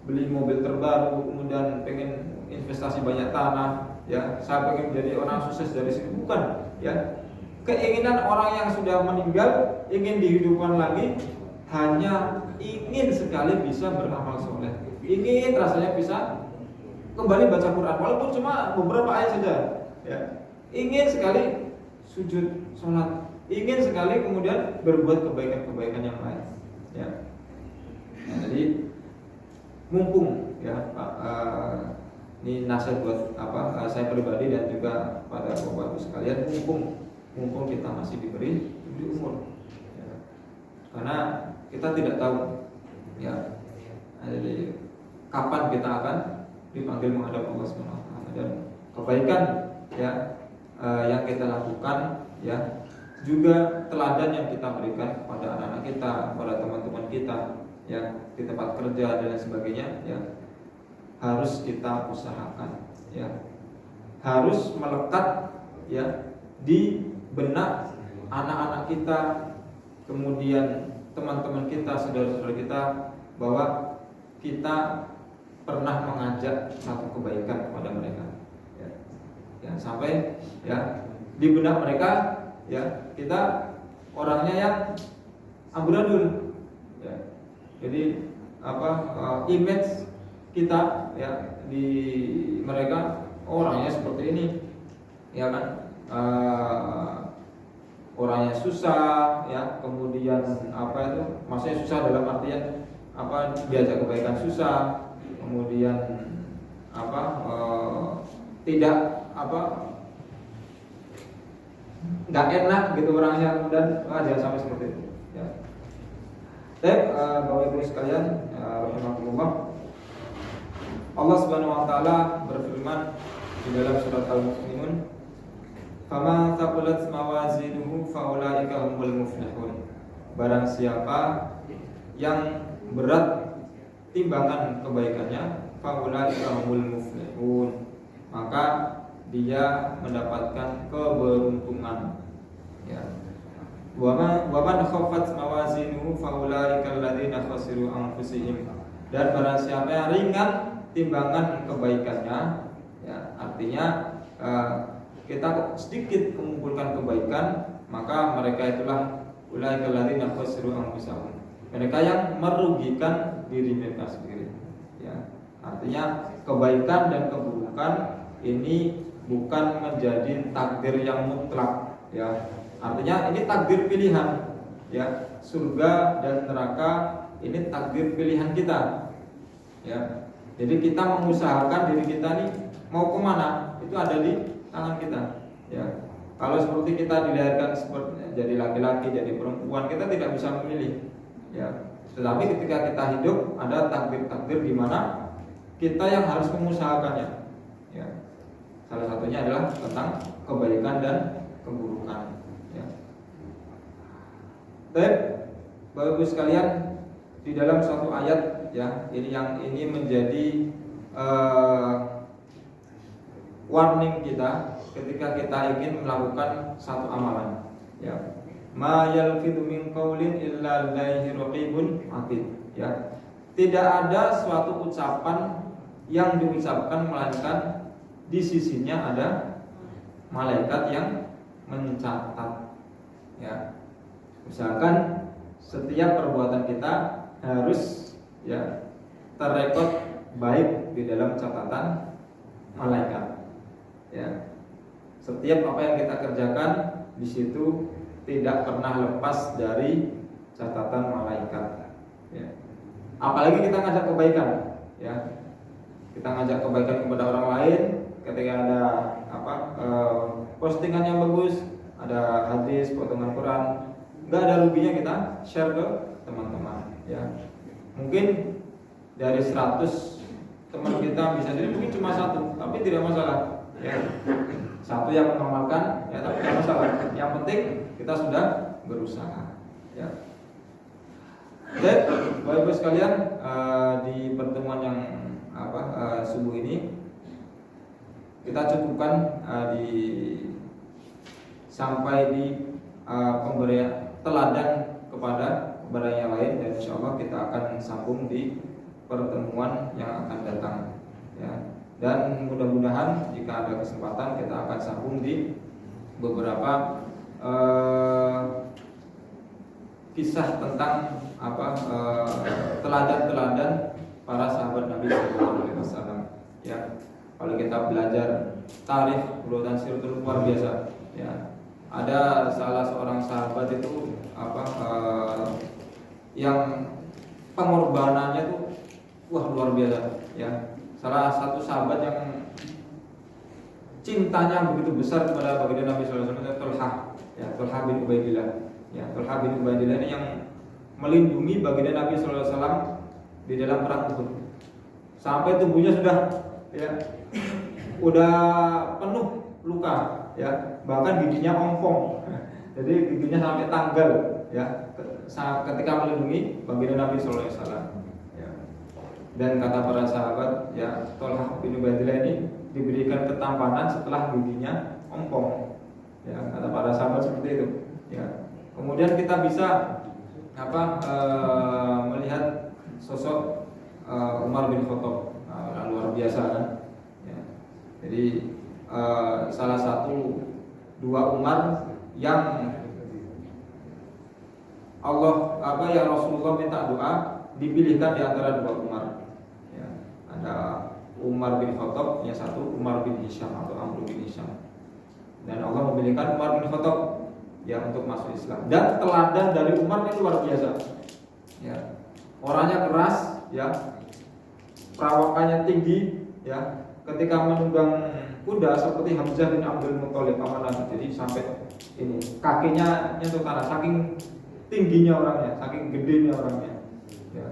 beli mobil terbaru, kemudian pengen investasi banyak tanah, ya, saya pengen menjadi orang sukses dari sini, bukan, ya. Keinginan orang yang sudah meninggal ingin dihidupkan lagi hanya ingin sekali bisa beramal soleh. ingin rasanya bisa kembali baca Quran walaupun cuma beberapa ayat saja, ya. Ingin sekali sujud sholat, ingin sekali kemudian berbuat kebaikan-kebaikan yang lain, ya. Nah, jadi mumpung ya ini nasihat buat saya pribadi dan juga pada bapak ibu sekalian, mumpung kita masih diberi umur, ya. Karena kita tidak tahu, ya. Jadi kapan kita akan dipanggil menghadap Allah Subhanahu wa taala, dan kebaikan, ya, yang kita lakukan, ya, juga teladan yang kita berikan kepada anak-anak kita, kepada teman-teman kita, ya, di tempat kerja dan sebagainya, ya, harus kita usahakan, ya, harus melekat, ya, di benak anak-anak kita, kemudian teman-teman kita, saudara-saudara kita, bahwa kita pernah mengajak satu kebaikan kepada mereka, ya, ya, sampai, ya, di benak mereka, ya, kita orangnya yang amburadul, ya. Jadi image kita, ya, di mereka orangnya seperti ini, ya kan, orangnya susah, ya, kemudian maksudnya susah dalam artian diajak kebaikan susah, kemudian tidak nggak enak gitu orangnya, dan jangan sampai seperti itu, ya. Baik, Bapak Ibu sekalian, rahimakumullah, Allah Subhanahu wa taala berfirman di dalam surat Al-Mu'minun, "Fama thaqulat mawazinuhu faulaika humul muflihun." Barang siapa yang berat timbangan kebaikannya, faulaika humul muflihun, maka dia mendapatkan keberuntungan, ya. Wa man khaffat mawazinuhu faulaika alladziina khasiru anfusihim. Dan barang siapa yang ringan timbangan kebaikannya, ya, artinya kita sedikit mengumpulkan kebaikan, maka mereka itulah ulaika alladziina khasiru anfusahum, mereka yang merugikan diri mereka sendiri, ya. Artinya kebaikan dan keburukan ini bukan menjadi takdir yang mutlak, ya. Artinya ini takdir pilihan, ya. Surga dan neraka ini takdir pilihan kita, ya. Jadi kita mengusahakan diri kita nih mau kemana, itu ada di tangan kita, ya. Kalau seperti kita dilahirkan seperti jadi laki-laki, jadi perempuan, kita tidak bisa memilih, ya. Tetapi ketika kita hidup ada takdir-takdir di mana kita yang harus mengusahakannya, ya. Salah satunya adalah tentang kebaikan dan keburukan, ya. Baik, Bapak Ibu sekalian, di dalam suatu ayat, ya, ini menjadi warning kita ketika kita ingin melakukan satu amalan, ya. Ma yalfidu min qaulin illa ladaihi raqibun atid, ya. Tidak ada suatu ucapan yang diucapkan melainkan di sisinya ada malaikat yang mencatat, ya. Usahakan setiap perbuatan kita harus, ya, terrekod baik di dalam catatan malaikat, ya. Setiap apa yang kita kerjakan di situ tidak pernah lepas dari catatan malaikat, ya. Apalagi kita ngajak kebaikan, ya. Kita ngajak kebaikan kepada orang lain, ketika ada postingan yang bagus, ada hadis, potongan Quran, nggak ada ruginya kita share ke teman-teman, ya. Mungkin dari 100 teman kita bisa jadi mungkin cuma 1, tapi tidak masalah, ya. 1 yang mengamalkan, ya, tapi tidak masalah. Yang penting kita sudah berusaha, ya. Dan Bapak Ibu sekalian, di pertemuan yang subuh ini kita cukupkan sampai di pemberian teladan kepada yang lain, dan insyaallah kita akan sambung di pertemuan yang akan datang, ya. Dan mudah-mudahan jika ada kesempatan kita akan sambung di beberapa kisah tentang teladan-teladan para sahabat Nabi Sallallahu Alaihi Wasallam. Ya, kalau kita belajar tarikh urutan sirah itu luar biasa. Ya, ada salah seorang sahabat itu yang pengorbanannya tuh wah luar biasa. Ya, salah satu sahabat yang cintanya begitu besar kepada baginda Nabi Sallallahu Alaihi Wasallam, Thalhah. Ya, Thalhah bin Ubaidillah. Ya, Thalhah bin Ubaidillah ini yang melindungi baginda Nabi Sallallahu Alaihi Wasallam di dalam perang Uhud. Sampai tubuhnya udah penuh luka, ya, bahkan giginya ompong. Jadi giginya sampai tanggal, ya, ketika melindungi baginda Nabi Sallallahu Alaihi Wasallam. Ya. Dan kata para sahabat, ya, Thalhah bin Ubaidillah ini diberikan ketampanan setelah giginya ompong. Ya, kata para sahabat seperti itu. Ya. Kemudian kita bisa melihat sosok Umar bin Khattab, luar biasa kan. Ya. Jadi salah satu dua Umar yang Rasulullah minta doa dipilihkan di antara dua Umar. Ya. Ada Umar bin Khattab, yang satu Umar bin Hisham atau Amr bin Hisham. Dan Allah memilihkan Umar bin Khattab yang untuk masuk Islam. Dan teladan dari Umar itu luar biasa. Ya. Orangnya keras, ya. Perawakannya tinggi, ya. Ketika menunggang kuda seperti Hamzah bin Abdul Muthalib paman Nabi. Jadi sampai ini kakinya nyentuh tanah, saking tingginya orangnya, saking gedenya orangnya. Ya.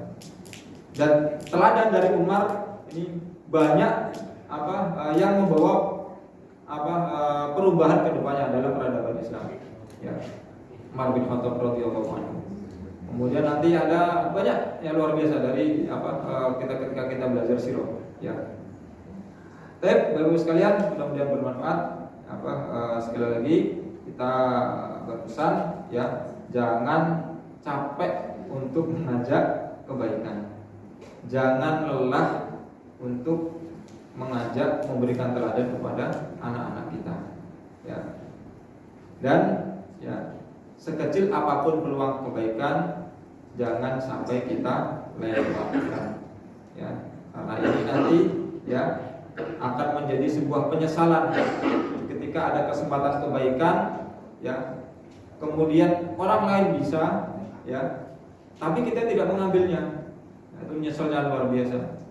Dan teladan dari Umar ini banyak yang membawa perubahan ke depannya dalam peradaban Islam. Ya. Umar bin Khattab radhiyallahu anhu. Kemudian nanti ada banyak yang luar biasa dari ketika kita belajar sirah. Ya. Baik, Bapak Ibu sekalian, mudah-mudahan bermanfaat. Sekali lagi kita berpesan, ya, jangan capek untuk mengajak kebaikan. Jangan lelah untuk mengajak, memberikan teladan kepada anak-anak kita, ya. Dan ya, sekecil apapun peluang kebaikan, jangan sampai kita lewatkan, ya. Karena ini nanti, ya, akan menjadi sebuah penyesalan ketika ada kesempatan kebaikan, ya, kemudian orang lain bisa, ya, tapi kita tidak mengambilnya. Itu menyesalnya luar biasa.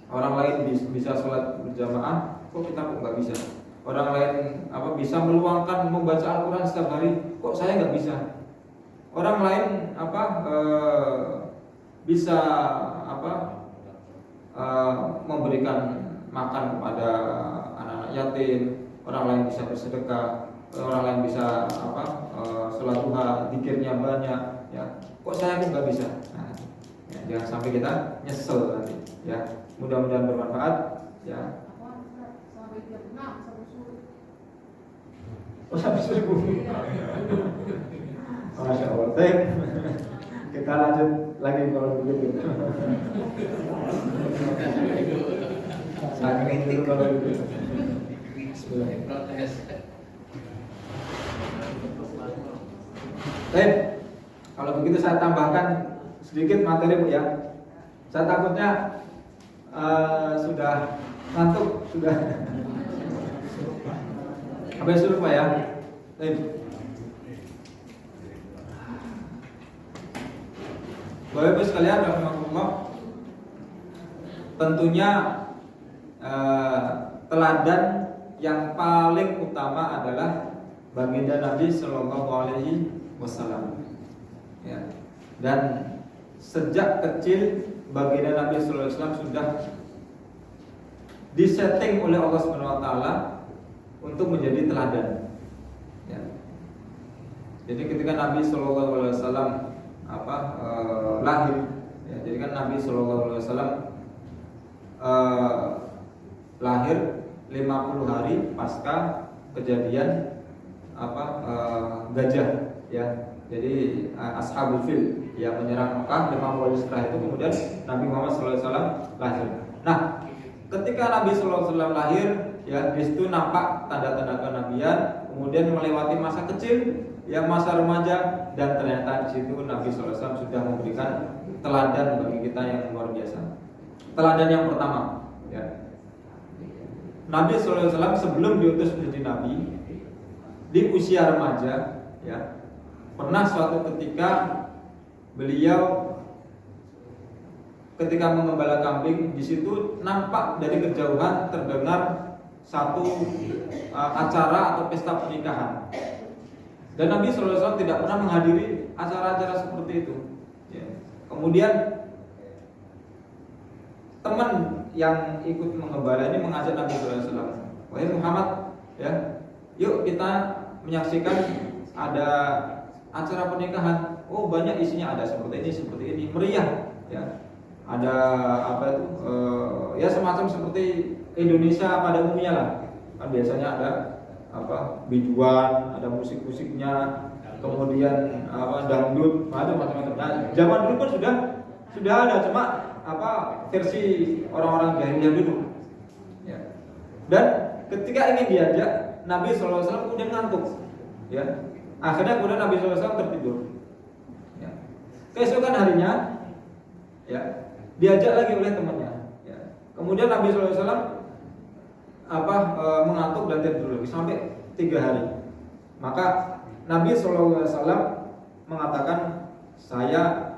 Orang lain bisa sholat berjamaah, kok kita nggak bisa? Orang lain bisa meluangkan membaca Al-Quran setiap hari, kok saya nggak bisa? Orang lain bisa memberikan makan kepada anak-anak yatim, orang lain bisa bersedekah, orang lain bisa sholat duha, zikirnya banyak, ya. Kok saya kok nggak bisa? Nah, ya, jangan sampai kita nyesel nanti, ya. Mudah-mudahan bermanfaat, ya. Sampai subuh. Masya Allah. Kita lanjut lagi kalau begitu. Saking dulu kalau begitu. Baik, kalau begitu saya tambahkan sedikit materi, Bu, ya. Saya takutnya sudah ngantuk, sudah habis dulu, Pak, ya. Baik. Bapak Ibu sekalian, rahimakumullah, tentunya teladan yang paling utama adalah baginda Nabi Sallallahu Alaihi Wasallam. Ya. Dan sejak kecil baginda Nabi Sallallahu Alaihi Wasallam sudah disetting oleh Allah Subhanahu Wa Taala untuk menjadi teladan. Ya. Jadi ketika Nabi Sallallahu Alaihi Wasallam lahir, ya, jadi kan Nabi Sallallahu Alaihi Wasallam lahir 50 hari pasca kejadian gajah, ya. Jadi Ashabul Fil yang menyerang Mekah 50 hari setelah itu kemudian Nabi Muhammad SAW lahir. Nah, ketika Nabi SAW lahir, ya, di situ nampak tanda-tanda kenabian, kemudian melewati masa kecil, ya, masa remaja, dan ternyata di situ Nabi SAW sudah memberikan teladan bagi kita yang luar biasa. teladan yang pertama, ya. Nabi SAW sebelum diutus menjadi nabi di usia remaja, ya, pernah suatu ketika beliau ketika mengembala kambing, di situ nampak dari kejauhan terdengar satu acara atau pesta pernikahan. Dan Nabi SAW tidak pernah menghadiri acara-acara seperti itu. Ya. Kemudian teman yang ikut mengembala ini mengajak Nabi SAW, wahai Muhammad, ya, yuk kita menyaksikan ada acara pernikahan. Oh, banyak isinya, ada seperti ini, meriah, ya. Ada apa itu? Ya semacam seperti Indonesia pada umumnya lah. Kan biasanya ada apa? Biduan, ada musik-musiknya, kemudian apa? Dangdut, ada macam-macam. Nah, zaman dulu pun sudah ada, cuma apa? Versi orang-orang jahiliyah dulu. Ya. Dan ketika ingin diajak, Nabi SAW kemudian ngantuk. Ya. Akhirnya kemudian Nabi SAW tertidur. Ya. Keesokan harinya, ya, diajak lagi oleh temannya. Ya. Kemudian Nabi SAW mengantuk dan tidur lagi sampai 3 hari. Maka Nabi SAW mengatakan, saya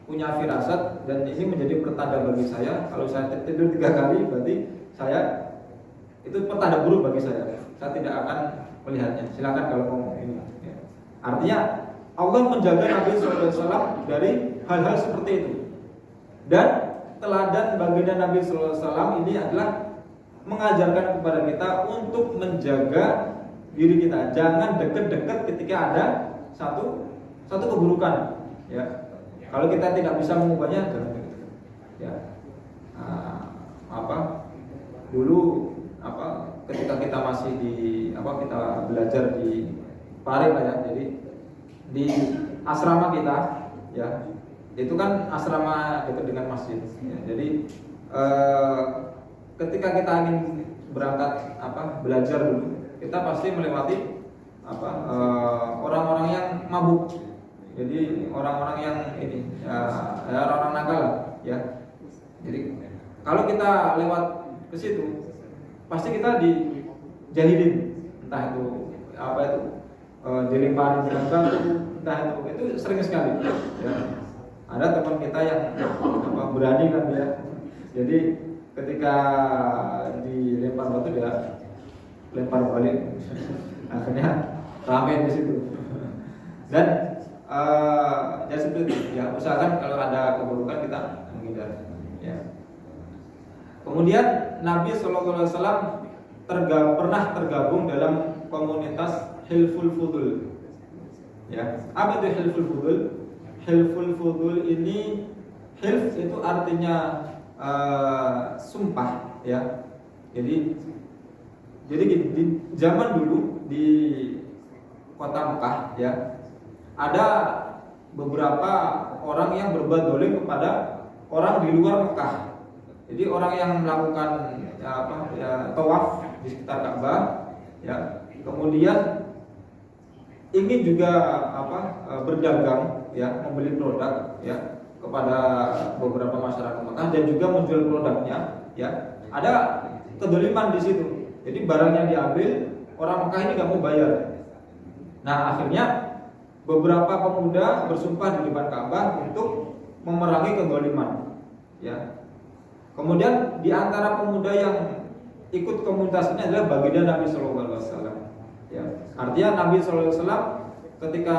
punya firasat dan ini menjadi pertanda bagi saya. Kalau saya tidur 3 kali, berarti saya itu pertanda buruk bagi saya. Saya tidak akan melihatnya. Silakan kalau mau ini. Ya. Artinya Allah menjaga Nabi SAW dari hal-hal seperti itu. Dan teladan baginda Nabi SAW ini adalah mengajarkan kepada kita untuk menjaga diri kita. Jangan dekat-dekat ketika ada satu keburukan. Ya. Kalau kita tidak bisa mengubahnya, jangan dekat. Ya. Dulu ketika kita masih kita belajar di Pare ya. Jadi di asrama kita, ya. Itu kan asrama dekat dengan masjid. Ya, jadi ketika kita ingin berangkat belajar dulu, kita pasti melewati orang-orang yang mabuk. Jadi orang-orang yang ini orang-orang nakal, ya. Jadi kalau kita lewat ke situ, pasti kita dijahilin, entah itu dilemparin dengan batu, entah itu sering sekali. Ya. Ada teman kita yang berani kan ya. Jadi ketika dilempar batu dia lempar balik. Akhirnya ramai di situ. Dan ya seperti itu. Ya usahakan kalau ada keburukan kita menghindar. Ya. Kemudian Nabi SAW pernah tergabung dalam komunitas Hilful Fudul. Ya. Apa itu Hilful Fudul? Hilful Fudul ini, hilf itu artinya sumpah, ya. Jadi di zaman dulu di kota Mekah, ya, ada beberapa orang yang berbuat dolim kepada orang di luar Mekah. Jadi orang yang melakukan tawaf di sekitar Ka'bah, ya, kemudian ingin juga berdagang, ya, membeli produk, ya, kepada beberapa masyarakat Mekah dan juga menjual produknya, ya. Ada kedoliman di situ. Jadi barangnya diambil, orang Mekah ini nggak mau bayar. Nah, akhirnya beberapa pemuda bersumpah di depan Ka'bah untuk memerangi kedoliman, ya. Kemudian di antara pemuda yang ikut komunitas ini adalah baginda Nabi SAW. Ya. Artinya Nabi SAW ketika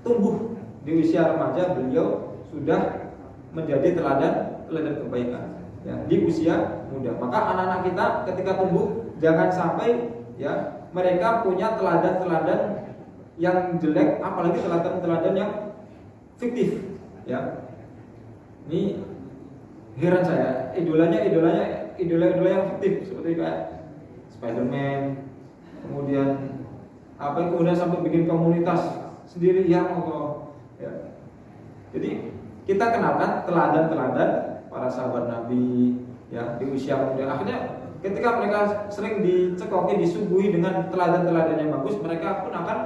tumbuh di usia remaja, beliau sudah menjadi teladan kebaikan, ya, di usia muda. Maka anak-anak kita ketika tumbuh jangan sampai, ya, mereka punya teladan-teladan yang jelek, apalagi teladan-teladan yang fiktif, ya. Ini heran saya, idola yang fiktif seperti kayak Spiderman, kemudian kemudian sampai bikin komunitas sendiri, ya Allah, ya. Jadi kita kenalkan teladan-teladan para sahabat Nabi, ya, di usia muda. Akhirnya ketika mereka sering dicekoki, disuguhi dengan teladan-teladan yang bagus, mereka pun akan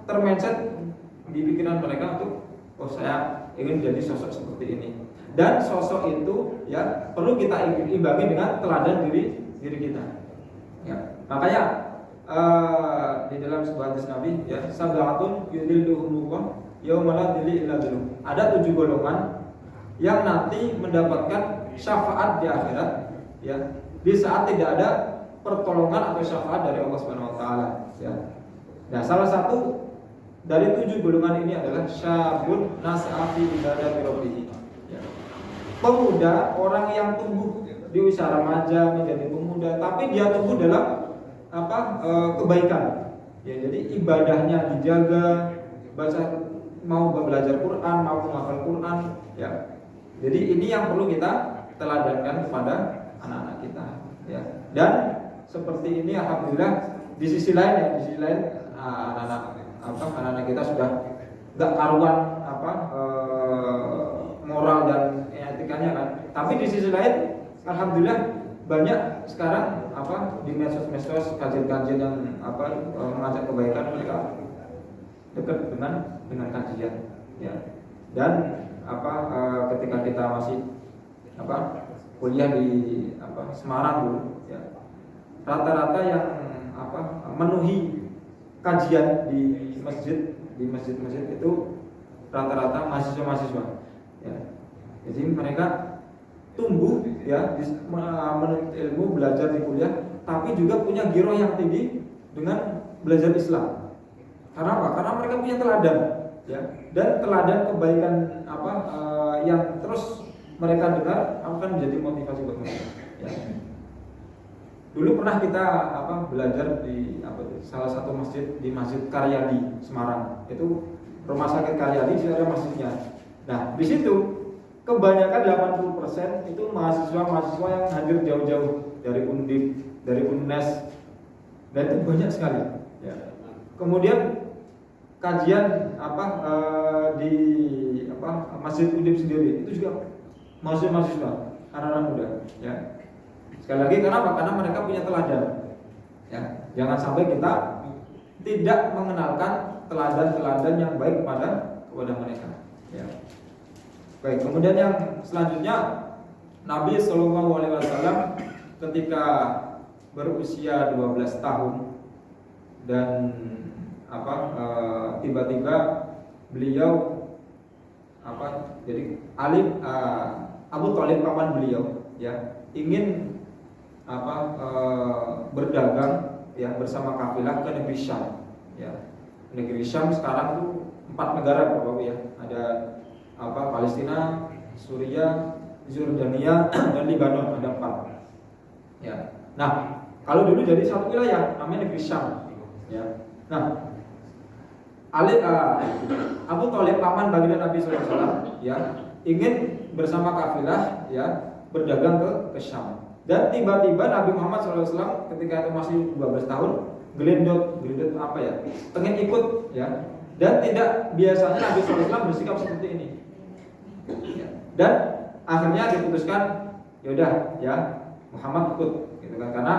termindset di pikiran mereka untuk, oh, saya ingin jadi sosok seperti ini. Dan sosok itu ya perlu kita imbangi dengan teladan diri kita. Ya. Makanya di dalam sebuah hadis Nabi ya, sab'atun yudhilluhumullah yauma la dhilla illa dhilluh. Ada 7 golongan yang nanti mendapatkan syafaat di akhirat ya, di saat tidak ada pertolongan atau syafaat dari Allah Subhanahu wa taala ya. Nah, salah satu dari 7 golongan ini adalah syabun nas'a fi ibadati rabbih ya. Pemuda, orang yang tumbuh di usia remaja menjadi pemuda, tapi dia tumbuh dalam kebaikan ya. Jadi ibadahnya dijaga, mau belajar Quran, mau menghafal Quran ya. Jadi ini yang perlu kita teladankan kepada anak-anak kita ya. Dan seperti ini alhamdulillah di sisi lain anak-anak kita sudah enggak karuan moral dan etikanya kan. Tapi di sisi lain alhamdulillah banyak sekarang di medsos kajian-kajian yang mengajak kebaikan, mereka dekat dengan kajian ya. Dan ketika kita masih kuliah di Semarang dulu ya, rata-rata yang memenuhi kajian di masjid itu rata-rata mahasiswa ya. Jadi mereka tumbuh ya menuntut ilmu, belajar di kuliah, tapi juga punya giroh yang tinggi dengan belajar Islam. Karena apa? Karena mereka punya teladan ya, dan teladan kebaikan yang terus mereka dengar akan menjadi motivasi buat mereka ya. Dulu pernah kita belajar di salah satu masjid, di Masjid Karyadi Semarang. Itu rumah sakit Karyadi, di ada masjidnya. Nah, di situ kebanyakan 80% itu mahasiswa yang hadir jauh-jauh dari Undip, dari UNES, dan itu banyak sekali ya. Kemudian kajian di Masjid Undip sendiri itu juga mahasiswa, anak-anak muda ya. Sekali lagi kenapa? Karena mereka punya teladan ya. Jangan sampai kita tidak mengenalkan teladan-teladan yang baik kepada mereka ya. Baik, kemudian yang selanjutnya Nabi SAW ketika berusia 12 tahun dan tiba-tiba beliau jadi Abu Thalib paman beliau ya ingin berdagang ya bersama kafilah ke negeri Syam ya. Negeri Syam sekarang itu 4 negara Bapak ya. Ada Palestina, Suriah, Jordania, dan Lebanon, ada 4 ya. Nah, kalau dulu jadi satu wilayah namanya negeri Syam ya. Nah, Abu Thalib paman baginda Nabi SAW ya ingin bersama kafilah ya berdagang ke Syam. Dan tiba-tiba Nabi Muhammad SAW ketika itu masih 12 tahun gelindot pengen ikut ya. Dan tidak biasanya Nabi SAW bersikap seperti ini ya. Dan akhirnya diputuskan yaudah ya Muhammad ikut gitu kan, karena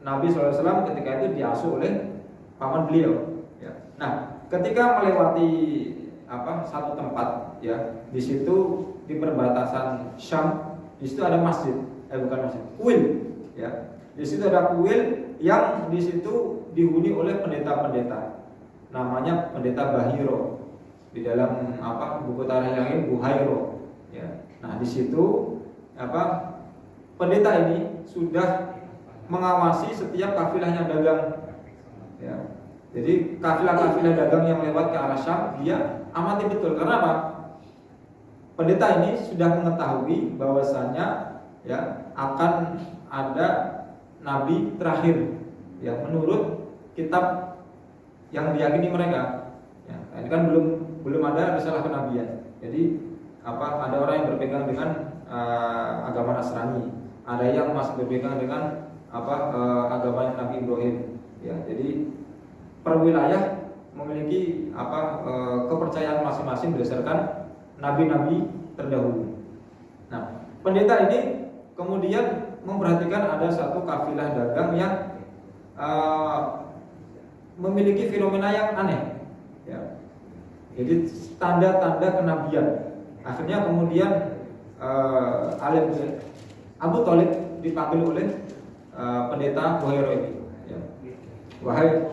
Nabi SAW ketika itu diasuh oleh paman beliau ya. Nah, ketika melewati satu tempat ya, di situ di perbatasan Syam, di situ ada masjid, kuil ya. Di situ ada kuil yang di situ dihuni oleh pendeta-pendeta, namanya pendeta Bahiro. Di dalam buku tarikh yang ini Buhairo ya. Nah, di situ pendeta ini sudah mengawasi setiap kafilah yang dagang ya. Jadi kafilah-kafilah dagang yang lewat ke arah Syam dia amati betul. Karena apa? Pendeta ini sudah mengetahui bahwasanya ya akan ada nabi terakhir ya menurut kitab yang diyakini mereka. Ya, ini kan belum ada risalah kenabian. Jadi ada orang yang berpegang dengan agama Nasrani, ada yang masih berpegang dengan agama Nabi Ibrahim. Ya, jadi per wilayah memiliki kepercayaan masing-masing berdasarkan nabi-nabi terdahulu. Nah, pendeta ini kemudian memperhatikan ada satu kafilah dagang yang memiliki fenomena yang aneh. Ya. Jadi tanda-tanda kenabian. Akhirnya kemudian Abu Thalib dipanggil oleh pendeta Buhairah ini, ya. Wahai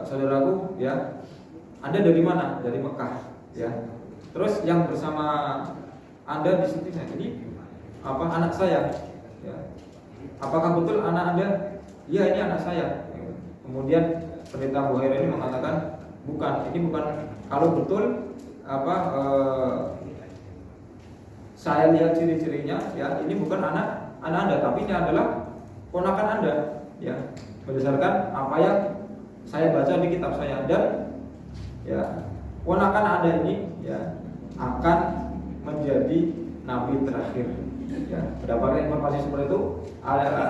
saudaraku, ya, Anda dari mana? Dari Mekah, ya. Terus yang bersama Anda di sini, ini anak saya, ya. Apakah betul anak Anda? Iya, ini anak saya. Kemudian pendeta Buhairah ini mengatakan, bukan, ini bukan. Kalau betul saya lihat ciri-cirinya, ya, ini bukan anak Anda, tapi ini adalah ponakan Anda, ya, berdasarkan apa yang saya baca di kitab saya. Dan ya, ponakan Anda ini, ya, akan menjadi nabi terakhir, ya. Mendapatkan informasi seperti itu,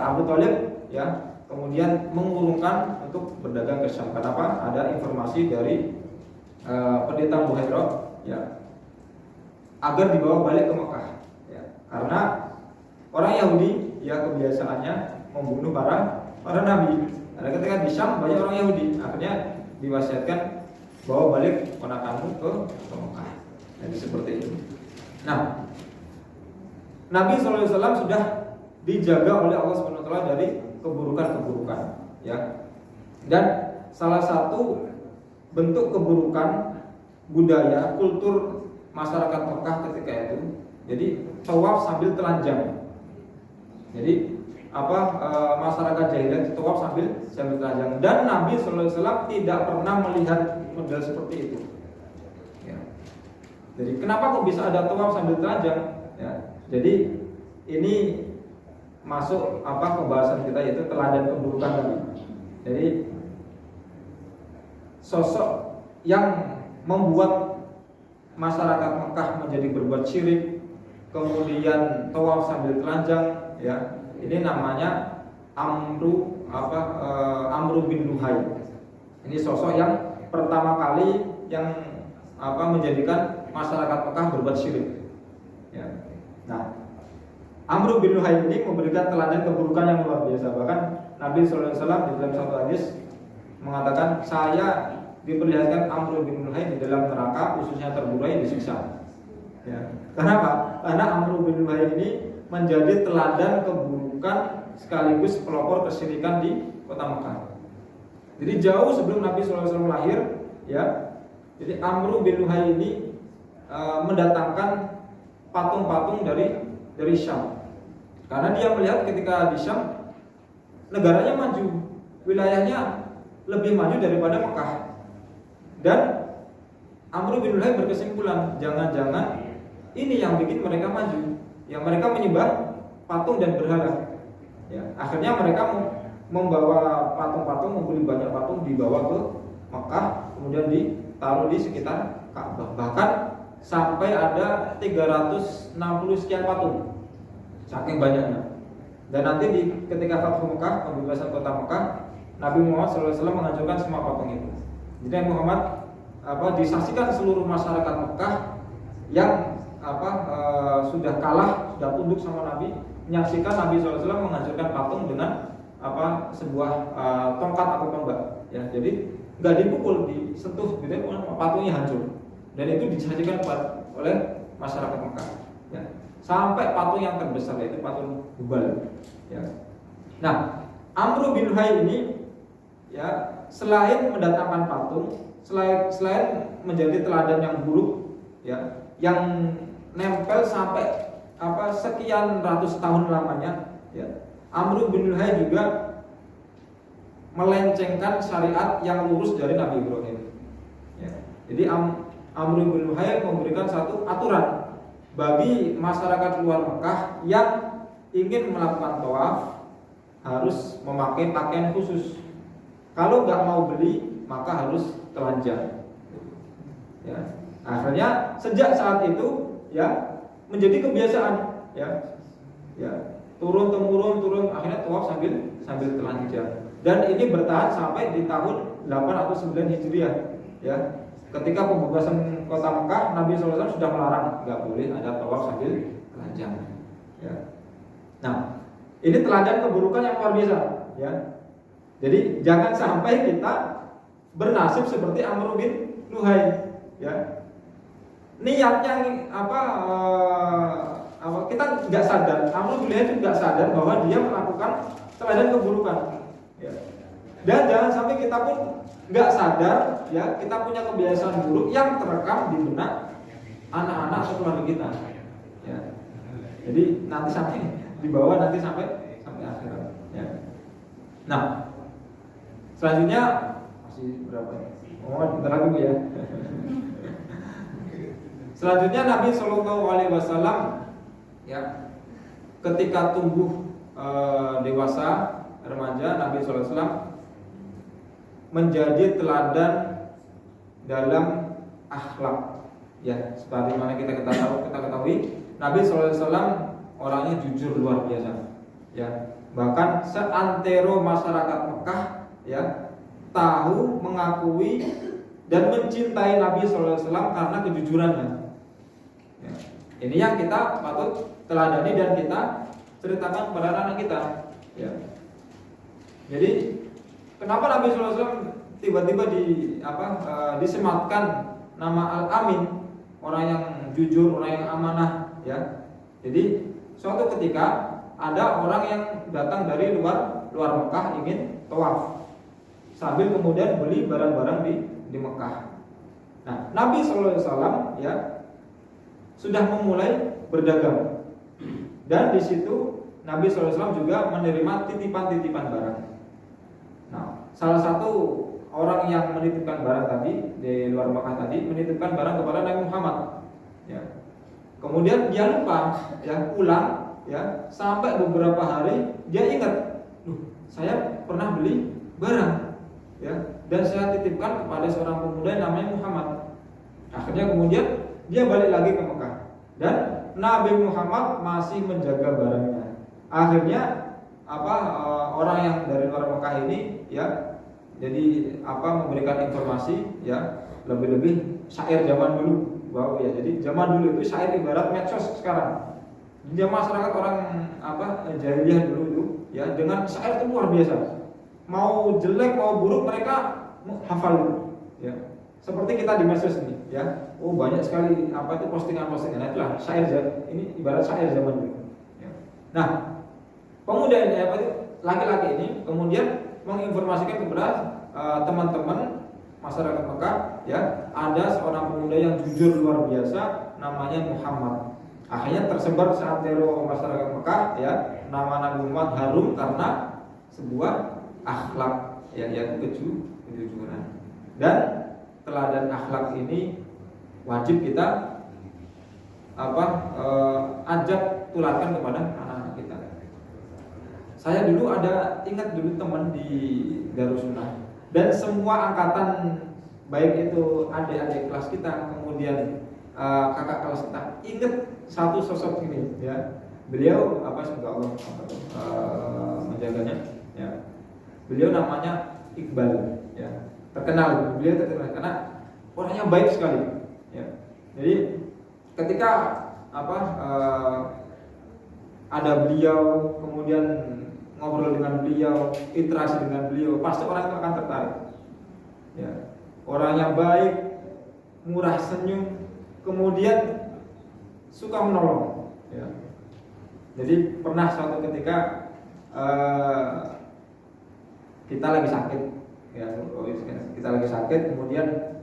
Abu Thalib, ya, kemudian mengurungkan untuk berdagang ke Syam. Kenapa? Ada informasi dari pendeta Buhairah, ya, agar dibawa balik ke Mekah, ya. Karena orang Yahudi, ya, kebiasaannya membunuh para nabi. Karena ketika di Syam banyak orang Yahudi, akhirnya diwasiatkan bawa balik ponakanmu ke Mekah. Jadi seperti itu. Nah, Nabi SAW sudah dijaga oleh Allah SWT dari keburukan-keburukan, ya. Dan salah satu bentuk keburukan budaya kultur masyarakat Mekah ketika itu, jadi tawaf sambil telanjang. Jadi masyarakat jahiliyah tawaf sambil telanjang, dan Nabi SAW tidak pernah melihat model seperti itu, ya. Jadi kenapa kok bisa ada tawaf sambil telanjang, ya? Jadi ini masuk pembahasan kita, yaitu teladan keburukan tadi. Jadi sosok yang membuat masyarakat Mekah menjadi berbuat syirik, kemudian tawaf sambil telanjang, ya, ini namanya Amru bin Luhai. Ini sosok yang pertama kali yang menjadikan masyarakat Mekah berbuat syirik, ya. Nah, Amru bin Luhai ini memberikan teladan keburukan yang luar biasa. Bahkan Nabi SAW di dalam satu hadis mengatakan, saya diperlihatkan Amru bin Luhai di dalam neraka, ususnya terburai, disiksa, ya. Kenapa? Karena Amru bin Luhai ini menjadi teladan keburukan sekaligus pelopor kesyirikan di kota Mekah. Jadi jauh sebelum Nabi SAW lahir, ya. Jadi Amru bin Luhai ini mendatangkan patung-patung dari Syam. Karena dia melihat ketika di Syam negaranya maju, wilayahnya lebih maju daripada Mekah. Dan Amru bin Luhai berkesimpulan, jangan-jangan ini yang bikin mereka maju, yang mereka menyembah patung dan berhala, ya. Akhirnya mereka membawa patung-patung, membeli banyak patung, dibawa ke Mekah, kemudian ditaruh di sekitar Ka'bah. Bahkan sampai ada 360 sekian patung, saking banyaknya. Dan nanti ketika Fathu Mekah, pembebasan kota Mekah, Nabi Muhammad SAW menghancurkan semua patung itu. Jadi Muhammad disaksikan seluruh masyarakat Mekah yang sudah kalah, sudah tunduk sama Nabi, menyaksikan Nabi SAW menghancurkan patung dengan sebuah tongkat atau tombak, ya. Jadi nggak dipukul, disentuh, gitu, patungnya hancur. Dan itu disaksikan oleh masyarakat Mekah, ya. Sampai patung yang terbesar, yaitu patung Hubal, ya. Nah, Amru bin Luhai ini, ya, selain mendatangkan patung, selain menjadi teladan yang buruk, ya, yang nempel sampai sekian ratus tahun lamanya, ya, Amru bin Luhai juga melencengkan syariat yang lurus dari Nabi Ibrahim, ya. Jadi Amru bin Luhai memberikan satu aturan bagi masyarakat luar Mekah yang ingin melakukan tawaf harus memakai pakaian khusus. Kalau nggak mau beli, maka harus telanjang, ya. Akhirnya sejak saat itu, ya, menjadi kebiasaan, ya, turun temurun, akhirnya tawaf sambil telanjang. Dan ini bertahan sampai di tahun 8 atau 9 Hijriah, ya. Ketika pembebasan kota Mekah, Nabi SAW sudah melarang, nggak boleh ada tawaf sambil telanjang, ya. Nah, ini teladan keburukan yang luar biasa, ya. Jadi jangan sampai kita bernasib seperti Amru bin Luhai, ya. niatnya kita nggak sadar, namun beliau itu nggak sadar bahwa dia melakukan teladan keburukan. Ya. Dan jangan sampai kita pun nggak sadar, ya, kita punya kebiasaan buruk yang terekam di benak anak-anak atau keluarga kita. Ya. Jadi nanti sampai dibawa nanti sampai akhirat. Ya. Nah, selanjutnya masih berapa? Oh, bentar lagi Bu ya. Selanjutnya Nabi Shallallahu Alaihi Wasallam, ya, ketika tumbuh dewasa remaja, Nabi Shallallahu Alaihi Wasallam menjadi teladan dalam akhlak. Ya, seperti mana kita ketahui, Nabi Shallallahu Alaihi Wasallam orangnya jujur luar biasa. Ya, bahkan seantero masyarakat Mekah, ya, tahu, mengakui dan mencintai Nabi Shallallahu Alaihi Wasallam karena kejujurannya. Ya. Ini yang kita patut teladani dan kita ceritakan kepada anak kita. Ya. Jadi kenapa Nabi Sallallahu Alaihi Wasallam tiba-tiba disematkan nama Al-Amin, orang yang jujur, orang yang amanah, ya. Jadi suatu ketika ada orang yang datang dari luar Mekah ingin tawaf, sambil kemudian beli barang-barang di Mekah. Nah, Nabi Sallallahu Alaihi Wasallam, ya, sudah memulai berdagang, dan di situ Nabi Sallallahu Alaihi Wasallam juga menerima titipan-titipan barang. Nah, salah satu orang yang menitipkan barang tadi di luar Mekah tadi menitipkan barang kepada Nabi Muhammad. Ya. Kemudian dia lupa, ya, pulang, ya, sampai beberapa hari dia ingat, saya pernah beli barang, ya, dan saya titipkan kepada seorang pemuda namanya Muhammad. Akhirnya kemudian dia balik lagi ke Mekah dan Nabi Muhammad masih menjaga barangnya. Akhirnya orang yang dari luar Mekah ini, ya, jadi memberikan informasi, ya, lebih-lebih syair zaman dulu. Wow, ya, jadi zaman dulu itu syair ibarat medsos sekarang. Dia masyarakat orang jahiliyah dulu itu, ya, dengan syair itu luar biasa. Mau jelek mau buruk mereka hafal dulu, ya. Seperti kita di medsos ini, ya. Oh, banyak sekali postingan-postingan. Nah, itulah syair, ini ibarat syair zaman dulu. Ya. Nah, pemuda ini, laki-laki ini kemudian menginformasikan kepada teman-teman masyarakat Mekah, ya, ada seorang pemuda yang jujur luar biasa namanya Muhammad. Akhirnya tersebar seantero masyarakat Mekah, ya, nama Nabi Muhammad harum karena sebuah akhlak, ya, yaitu kejujuran. Dan teladan akhlak ini wajib kita ajak tularkan kepada anak-anak kita. Saya dulu ingat dulu teman di Darussunnah, dan semua angkatan, baik itu adik-adik kelas kita, kemudian kakak kelas kita, ingat satu sosok ini, ya. Beliau semoga Allah menjaganya, ya. Beliau namanya Iqbal, ya. Beliau terkenal karena orangnya baik sekali, ya. Jadi ketika ada beliau, kemudian ngobrol dengan beliau, interaksi dengan beliau, pasti orang itu akan tertarik, ya. Orang yang baik, murah senyum, kemudian suka menolong, ya. Jadi pernah suatu ketika kita lagi sakit, ya, kita lagi sakit, kemudian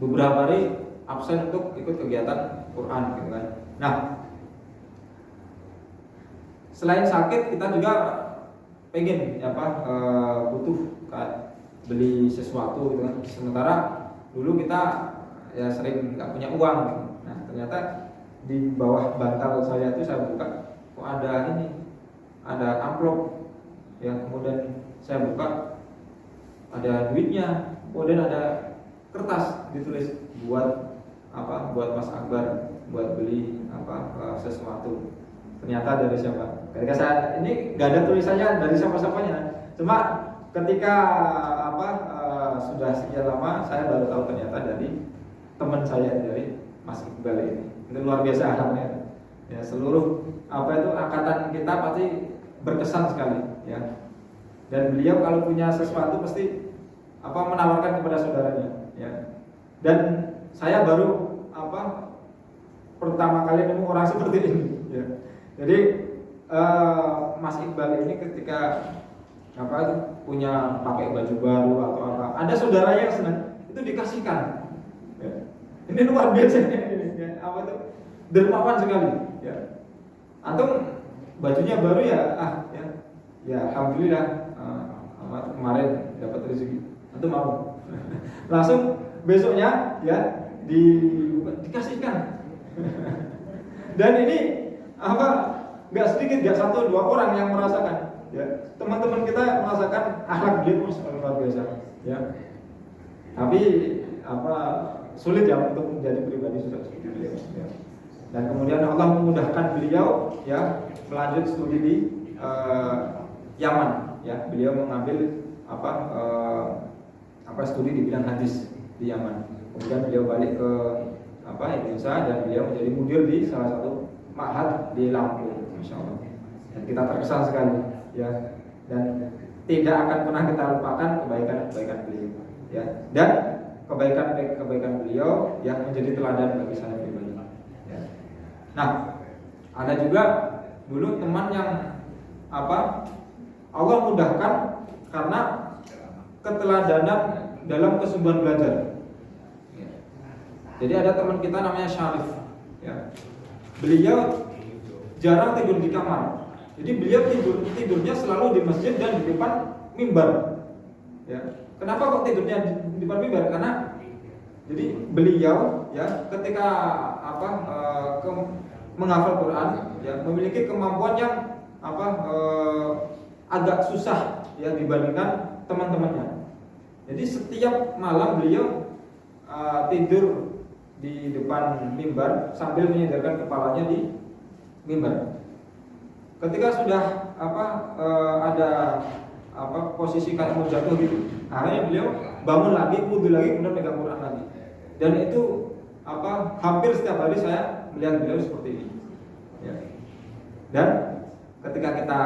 beberapa hari absen untuk ikut kegiatan Quran, gitu kan. Nah, selain sakit kita juga pengen butuh beli sesuatu, gitu kan. Sementara dulu kita, ya, sering nggak punya uang, gitu. Nah, ternyata di bawah bantal saya itu saya buka, kok ada amplop, ya. Kemudian saya buka, ada duitnya, kemudian ada kertas ditulis buat Mas Akbar, buat beli sesuatu. Ternyata dari siapa? Ketika saya ini nggak ada tulisannya dari siapa-siapanya, cuma ketika sudah sekian lama saya baru tahu ternyata dari teman saya, dari Mas Iqbal ini. Itu luar biasa alamnya. Ya, seluruh angkatan kita pasti berkesan sekali, ya. Dan beliau kalau punya sesuatu pasti menawarkan kepada saudaranya, ya. Dan saya baru pertama kali nemu orang seperti ini. Ya. Jadi Mas Iqbal ini ketika punya pakai baju baru atau apa, ada saudaranya yang senang, itu dikasihkan. Ya. Ini luar biasa ini, ya. Dermawan sekali. Ya. Antum bajunya baru ya, alhamdulillah, kemarin dapat rezeki. Antum mau? Langsung besoknya ya dikasihkan. Dan ini nggak sedikit, nggak 1-2 orang yang merasakan. Ya, teman-teman kita merasakan akhlak beliau luar biasa. Ya, tapi sulit ya untuk menjadi pribadi seperti beliau. Ya. Dan kemudian Allah memudahkan beliau ya melanjut studi di Yaman. Ya, beliau mengambil studi di bidang hadis di Yaman. Kemudian beliau balik ke Indonesia dan beliau menjadi mudir di salah satu ma'had di Lampung, Masya Allah. Dan kita terkesan sekali, ya. Dan tidak akan pernah kita lupakan kebaikan beliau, ya. Dan kebaikan beliau yang menjadi teladan bagi saya pribadi. Ya. Nah, ada juga dulu teman yang Allah mudahkan karena keteladanan dalam kesungguhan belajar. Jadi ada teman kita namanya Syarif, ya. Beliau jarang tidur di kamar. Jadi beliau tidurnya selalu di masjid dan di depan mimbar. Ya. Kenapa kok tidurnya di depan mimbar? Karena jadi beliau ya ketika menghafal Quran ya memiliki kemampuan yang agak susah ya dibandingkan teman-temannya. Jadi setiap malam beliau tidur di depan mimbar sambil menyandarkan kepalanya di mimbar. Ketika sudah ada posisi kayak mau jatuh gitu, akhirnya beliau bangun lagi, wudu lagi, kemudian pegang Quran lagi. Dan itu hampir setiap hari saya melihat beliau seperti ini. Ya. Dan ketika kita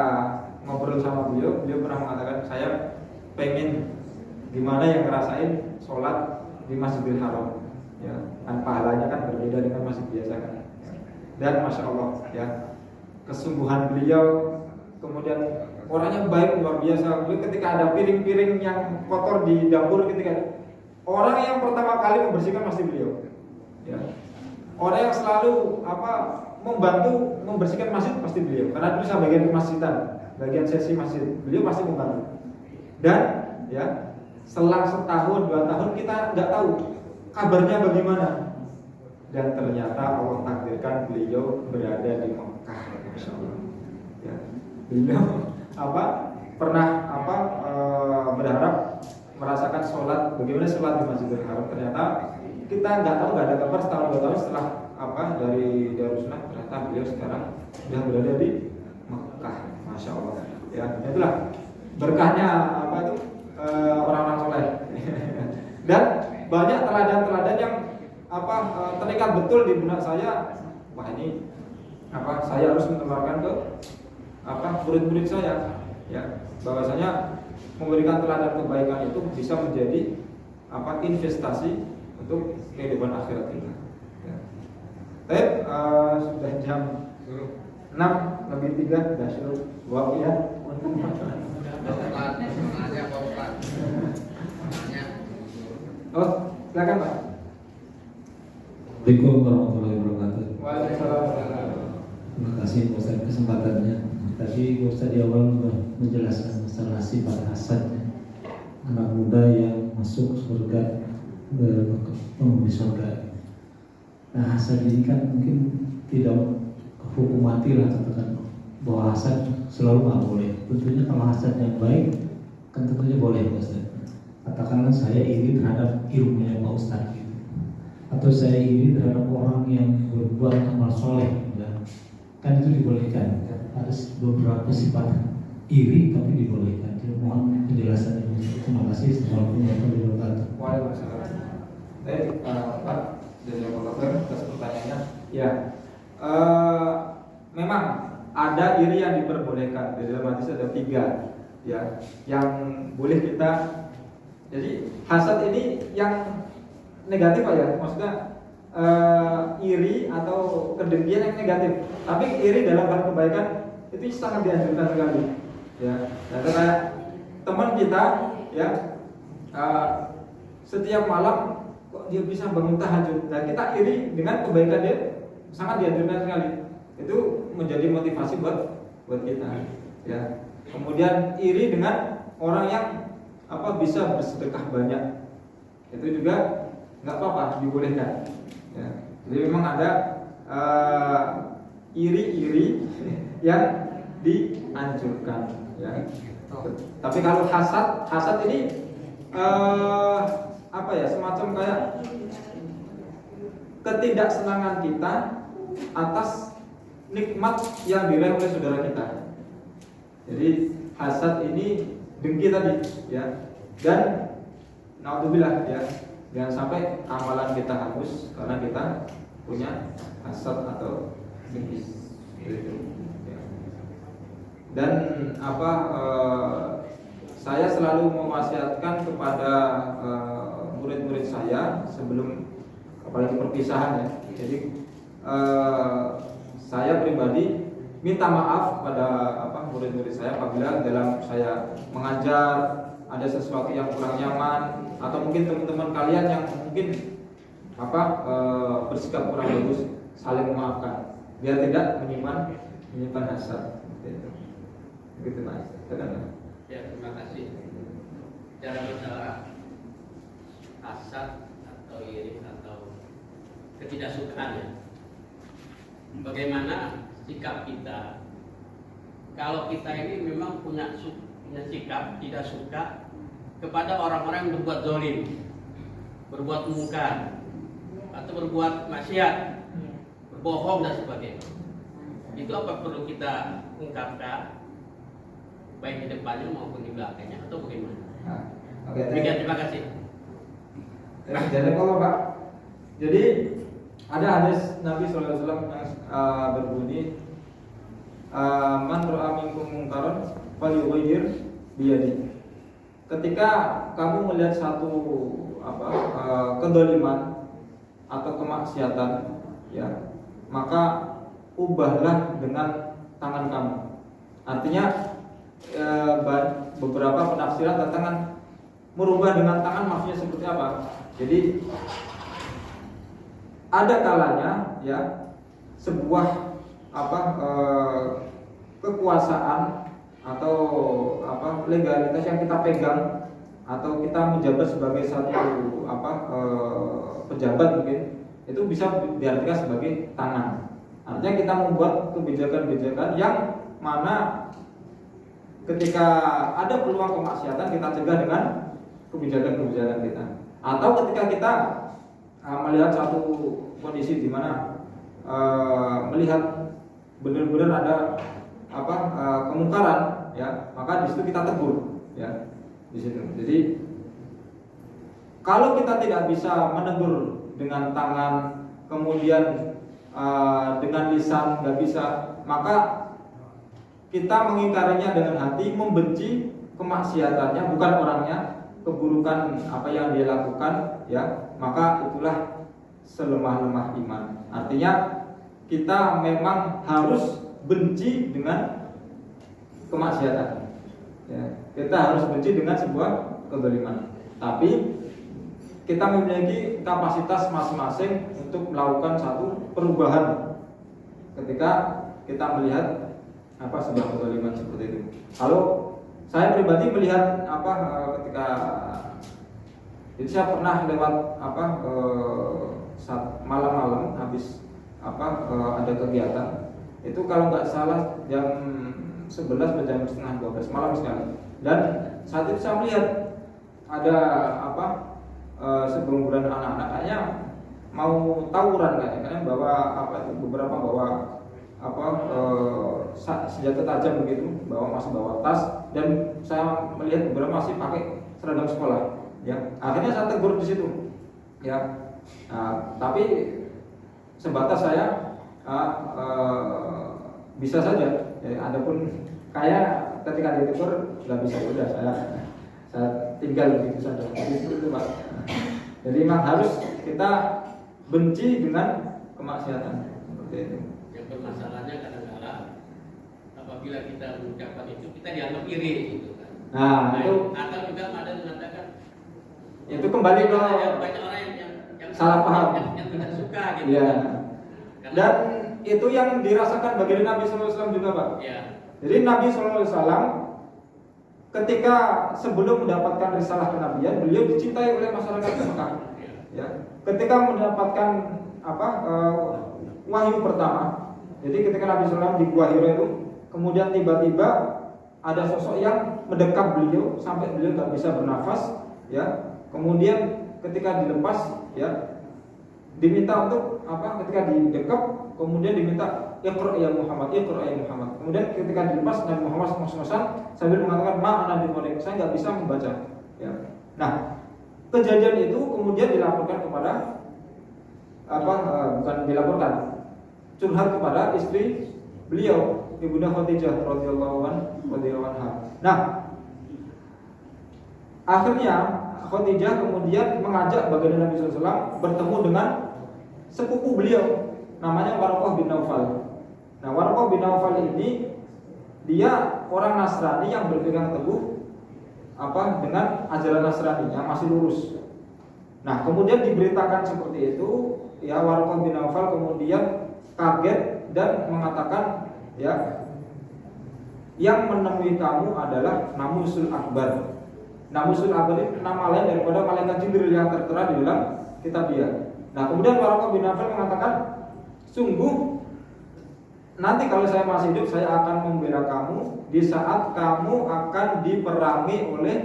ngobrol sama beliau pernah mengatakan, saya pengen gimana yang ngerasain sholat di Masjidil Haram. Ya, kan pahalanya kan berbeda dengan masjid biasa kan. Ya. Dan Masya Allah ya, kesungguhan beliau, kemudian orangnya baik luar biasa. Beliau ketika ada piring-piring yang kotor di dapur, ketika orang yang pertama kali membersihkan pasti beliau. Ya. Orang yang selalu membantu membersihkan masjid pasti beliau. Karena dulu saya bagian kemasjidan, bagian sesi masjid, beliau pasti membantu. Dan ya, selang setahun 2 tahun kita nggak tahu kabarnya bagaimana, dan ternyata Allah takdirkan beliau berada di Mekah, Masya Allah. Ya. Beliau pernah berharap merasakan bagaimana sholat di Masjidil Haram. Ternyata kita nggak ada kabar setahun 2 tahun setelah dari Darussunnah, ternyata beliau sekarang sudah berada di Mekah, Masya Allah. Ya, itulah berkahnya orang-orang soleh. Dan banyak teladan-teladan yang terikat betul di benak saya. Wah, ini saya harus menularkan ke murid-murid saya, ya, bahwasanya memberikan teladan kebaikan itu bisa menjadi investasi untuk kehidupan akhirat kita. Ya. Sudah jam 6:03 dasyur waktu ya. Oh, silakan Pak. Assalamualaikum warahmatullahi wabarakatuh. Waalaikumsalam. Terima kasih Ustaz kesempatannya. Tadi Ustaz di awal menjelaskan masalah sifat hasadnya, anak muda yang masuk surga, penghuni surga. Nah, hasad ini kan mungkin tidak hukum mati lah, katakan bahwa hasad selalu nggak boleh. Tentunya kalau hasad yang baik kan tentunya boleh Ustaz. Katakanlah saya iri terhadap ilmunya Pak Ustaz gitu. Atau saya iri terhadap orang yang berbuat amal soleh, ya. Kan itu dibolehkan. Harus beberapa sifat iri tapi dibolehkan. Jadi mohon penjelasannya. Terima kasih. Assalamualaikum warahmatullahi wabarakatuh. Waalaikumsalam. Pak, jazakallahu khairan atas pertanyaannya. Ya, memang ada iri yang diperbolehkan. Di dalam hadis ada 3, ya, yang boleh kita. Jadi hasad ini yang negatif Pak ya, maksudnya iri atau kedengkian yang negatif. Tapi iri dalam hal kebaikan itu sangat dianjurkan sekali. Ya, nah, kayak teman kita ya setiap malam kok dia bisa bangun tahajud. Dan kita iri dengan kebaikan dia, sangat dianjurkan sekali. Itu menjadi motivasi buat kita. Ya. Kemudian iri dengan orang yang bisa bersedekah banyak. Itu juga nggak apa-apa, dibolehkan. Ya. Jadi memang ada iri-iri yang dianjurkan. Ya. Tapi kalau hasad ini semacam kayak ketidaksenangan kita atas nikmat yang diraih oleh saudara kita. Jadi hasad ini dengki tadi, ya. Dan naudzubillah ya, jangan sampai amalan kita hangus karena kita punya hasad atau dengki. Gitu. Ya. Dan saya selalu mewasiatkan kepada murid-murid saya sebelum apalagi perpisahan ya. Jadi saya pribadi minta maaf pada murid-murid saya apabila dalam saya mengajar ada sesuatu yang kurang nyaman atau mungkin teman-teman kalian yang mungkin bersikap kurang bagus, saling memaafkan biar tidak menyimpan hasad. Begitu Mas. Ya, terima kasih. Bicara masalah hasad atau iri atau ketidaksukaan ya. Bagaimana sikap kita? Kalau kita ini memang punya sikap tidak suka kepada orang-orang yang berbuat zalim, berbuat mungkar, atau berbuat maksiat, berbohong dan sebagainya. Itu apa perlu kita ungkapkan, baik di depannya maupun di belakangnya, atau bagaimana? Oke, terima kasih. Jadi kalau Pak, jadi ada hadis Nabi SAW yang berbunyi, man ra'a minkum munkaran falyughayyir biyadihi. Ketika kamu melihat satu kedoliman atau kemaksiatan, ya, maka ubahlah dengan tangan kamu. Artinya beberapa penafsiran tentang merubah dengan tangan maksudnya seperti apa? Jadi ada kalanya ya sebuah kekuasaan atau legalitas yang kita pegang atau kita menjabat sebagai satu pejabat mungkin itu bisa diartikan sebagai tangan. Artinya kita membuat kebijakan-kebijakan yang mana ketika ada peluang kemaksiatan kita cegah dengan kebijakan-kebijakan kita. Atau ketika kita melihat satu kondisi di mana melihat benar-benar ada kemungkaran, ya, maka di situ kita tegur, ya, di situ. Jadi kalau kita tidak bisa menegur dengan tangan, kemudian dengan lisan nggak bisa, maka kita mengingkarinya dengan hati, membenci kemaksiatannya, bukan orangnya, keburukan apa yang dia lakukan, ya, maka itulah selemah-lemah iman. Artinya kita memang harus benci dengan kemaksiatan, ya. Kita harus benci dengan sebuah kezaliman. Tapi kita memiliki kapasitas masing-masing untuk melakukan satu perubahan ketika kita melihat sebuah kezaliman seperti itu. Kalau saya pribadi melihat ketika jadi saya pernah lewat saat malam-malam habis ada kegiatan itu kalau nggak salah jam 11 atau jam setengah 12 malam sekali. Dan saat itu saya melihat ada segerombolan anak-anak kayaknya mau tawuran kayaknya bawa beberapa bawa senjata tajam begitu, masih bawa tas, dan saya melihat beberapa masih pakai seragam sekolah, ya. Akhirnya saya tegur di situ, ya. Tapi sebatas saya bisa saja, ya. Adapun kayak ketika ditegur nggak bisa, udah saya tinggal begitu saja. Itu Pak. Jadi memang harus kita benci dengan kemaksiatan seperti itu. Yang bermasalahnya kadang-kadang apabila kita mengucapkan itu kita dianggap iri gitu kan. Nah, itu atau juga ada yang mengatakan itu kembali ke banyak orang yang salah paham. yang tidak suka gitu. Ya. Karena, Dan itu yang dirasakan baginda Nabi SAW juga, Pak. ya. Jadi Nabi SAW ketika sebelum mendapatkan risalah kenabian, beliau dicintai oleh masyarakat Mekah. Ya. Ketika mendapatkan wahyu pertama, jadi ketika Nabi SAW di Gua Hira itu, kemudian tiba-tiba ada sosok yang mendekat beliau sampai beliau nggak bisa bernafas, ya. Kemudian ketika dilepas, ya, diminta untuk ketika didekap, kemudian diminta Iqra ya Muhammad, Iqra ya Muhammad. Kemudian ketika dilepas Nabi Muhammad SAW sambil mengatakan ma'ana biqari, saya nggak bisa membaca, ya. Nah, kejadian itu kemudian dilaporkan kepada bukan dilaporkan, curhat kepada istri beliau, Ibunda Khadijah radhiyallahu anha. Nah, akhirnya Khadijah kemudian mengajak baginda Nabi SAW bertemu dengan sepupu beliau, namanya Warqah bin Naufal. Nah, Warqah bin Naufal ini dia orang Nasrani yang berpegang teguh dengan ajaran Nasrani yang masih lurus. Nah, kemudian diberitakan seperti itu, ya, Warqah bin Naufal kemudian kaget dan mengatakan, ya, yang menemui kamu adalah Namusul Akbar. Namusul Akbar itu nama lain daripada malaikat Jibril yang tertera di dalam Kitabiah. Nah, kemudian Warqah bin Naufal mengatakan, sungguh nanti kalau saya masih hidup saya akan membela kamu di saat kamu akan diperangi oleh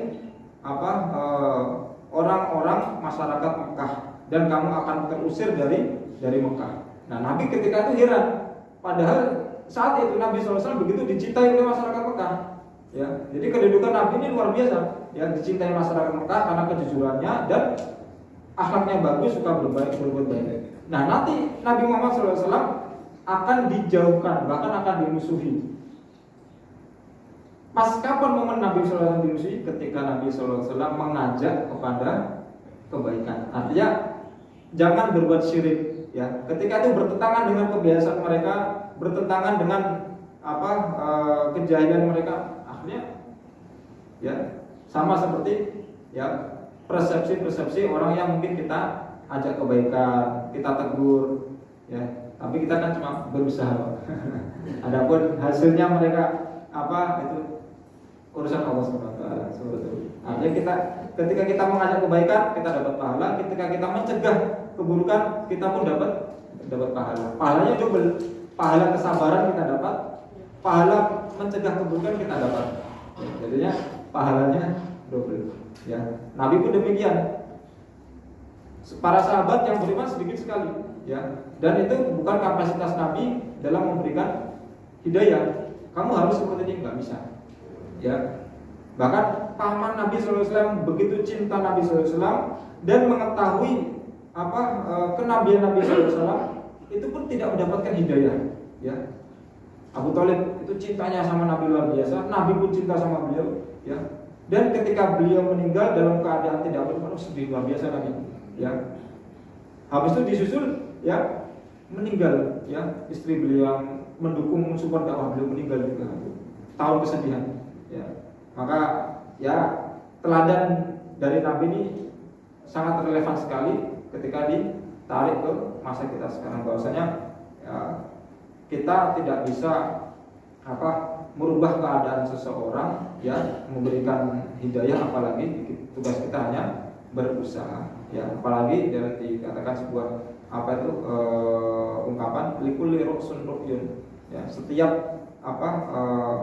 orang-orang masyarakat Mekah dan kamu akan terusir dari Mekah. Nah, Nabi ketika itu heran, padahal saat itu Nabi SAW begitu dicintai oleh masyarakat Mekah. Ya, jadi kedudukan Nabi ini luar biasa, ya, dicintai masyarakat Mekah karena kejujurannya dan akhlaknya bagus, suka berbuat baik. Nah, nanti Nabi Muhammad SAW akan dijauhkan, bahkan akan dimusuhi. Pas kapan momen Nabi SAW dimusuhi? Ketika Nabi SAW mengajak kepada kebaikan. Artinya jangan berbuat syirik, ya. Ketika itu bertentangan dengan kebiasaan mereka, bertentangan dengan kejahilan mereka, akhirnya, ya, sama seperti, ya, persepsi orang yang mungkin kita ajak kebaikan, kita tegur, ya, tapi kita kan cuma berusaha. Adapun hasilnya mereka itu urusan Allah SWT. Artinya ketika kita mengajak kebaikan, kita dapat pahala. Ketika kita mencegah keburukan, kita pun dapat pahala. Pahalanya double. Pahala kesabaran kita dapat, pahala mencegah keburukan kita dapat. Jadinya pahalanya double. Ya, Nabi pun demikian. Para sahabat yang beriman sedikit sekali, ya. Dan itu bukan kapasitas Nabi dalam memberikan hidayah. Kamu harus seperti ini, nggak bisa. Ya. Bahkan paman Nabi SAW begitu cinta Nabi SAW dan mengetahui kenabian Nabi SAW, itu pun tidak mendapatkan hidayah. Ya. Abu Thalib itu cintanya sama Nabi luar biasa. Nabi pun cinta sama beliau. Ya. Dan ketika beliau meninggal dalam keadaan tidak beriman, sedih luar biasa Nabi. Ya. Habis itu disusul, ya, meninggal, ya, istri beliau yang mendukung support dakwah beliau meninggal juga. Tahun kesedihan, ya. Maka, ya, teladan dari Nabi ini sangat relevan sekali ketika ditarik ke masa kita sekarang, bahwasanya, ya, kita tidak bisa merubah keadaan seseorang, ya, memberikan hidayah, apalagi tugas kita hanya berusaha, ya, apalagi dikatakan sebuah ungkapan likulli ru'sun ru'yun, ya, setiap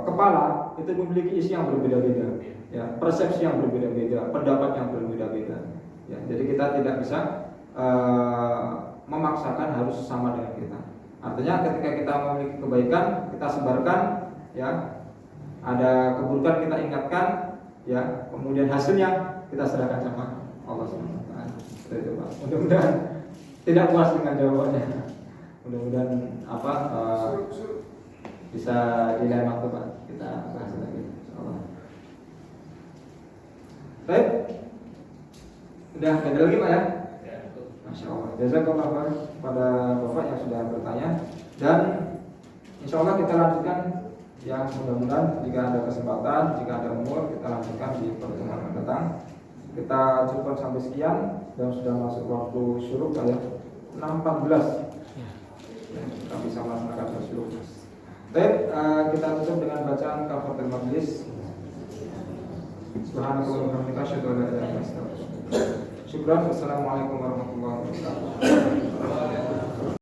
kepala itu memiliki isi yang berbeda-beda, ya, persepsi yang berbeda-beda, pendapat yang berbeda-beda, ya, jadi kita tidak bisa memaksakan harus sama dengan kita. Artinya ketika kita memiliki kebaikan, kita sebarkan, ya, ada keburukan kita ingatkan, ya, kemudian hasilnya kita serahkan sama Allah SWT. Mudah-mudahan tidak puas dengan jawabannya. Mudah-mudahan bisa di lain waktu, Pak, kita bahas lagi. Baik, udah ada lagi, Pak, ya. Masya Allah. Jazakallah khair pada Bapak yang sudah bertanya, dan insya Allah kita lanjutkan yang mudah-mudahan jika ada kesempatan, jika ada umur, kita lanjutkan di pertemuan mendatang. Kita cukup sampai sekian dan sudah masuk waktu syuruk ya 6.14 ya, kita bisa melaksanakan syuruk. Baik, kita tutup dengan bacaan kafaratul majlis. Subhanallah wa bihamdihi asyhadu an la ilaha illa anta astaghfiruka wa atubu ilaik. Syukran. Wassalamualaikum warahmatullahi wabarakatuh.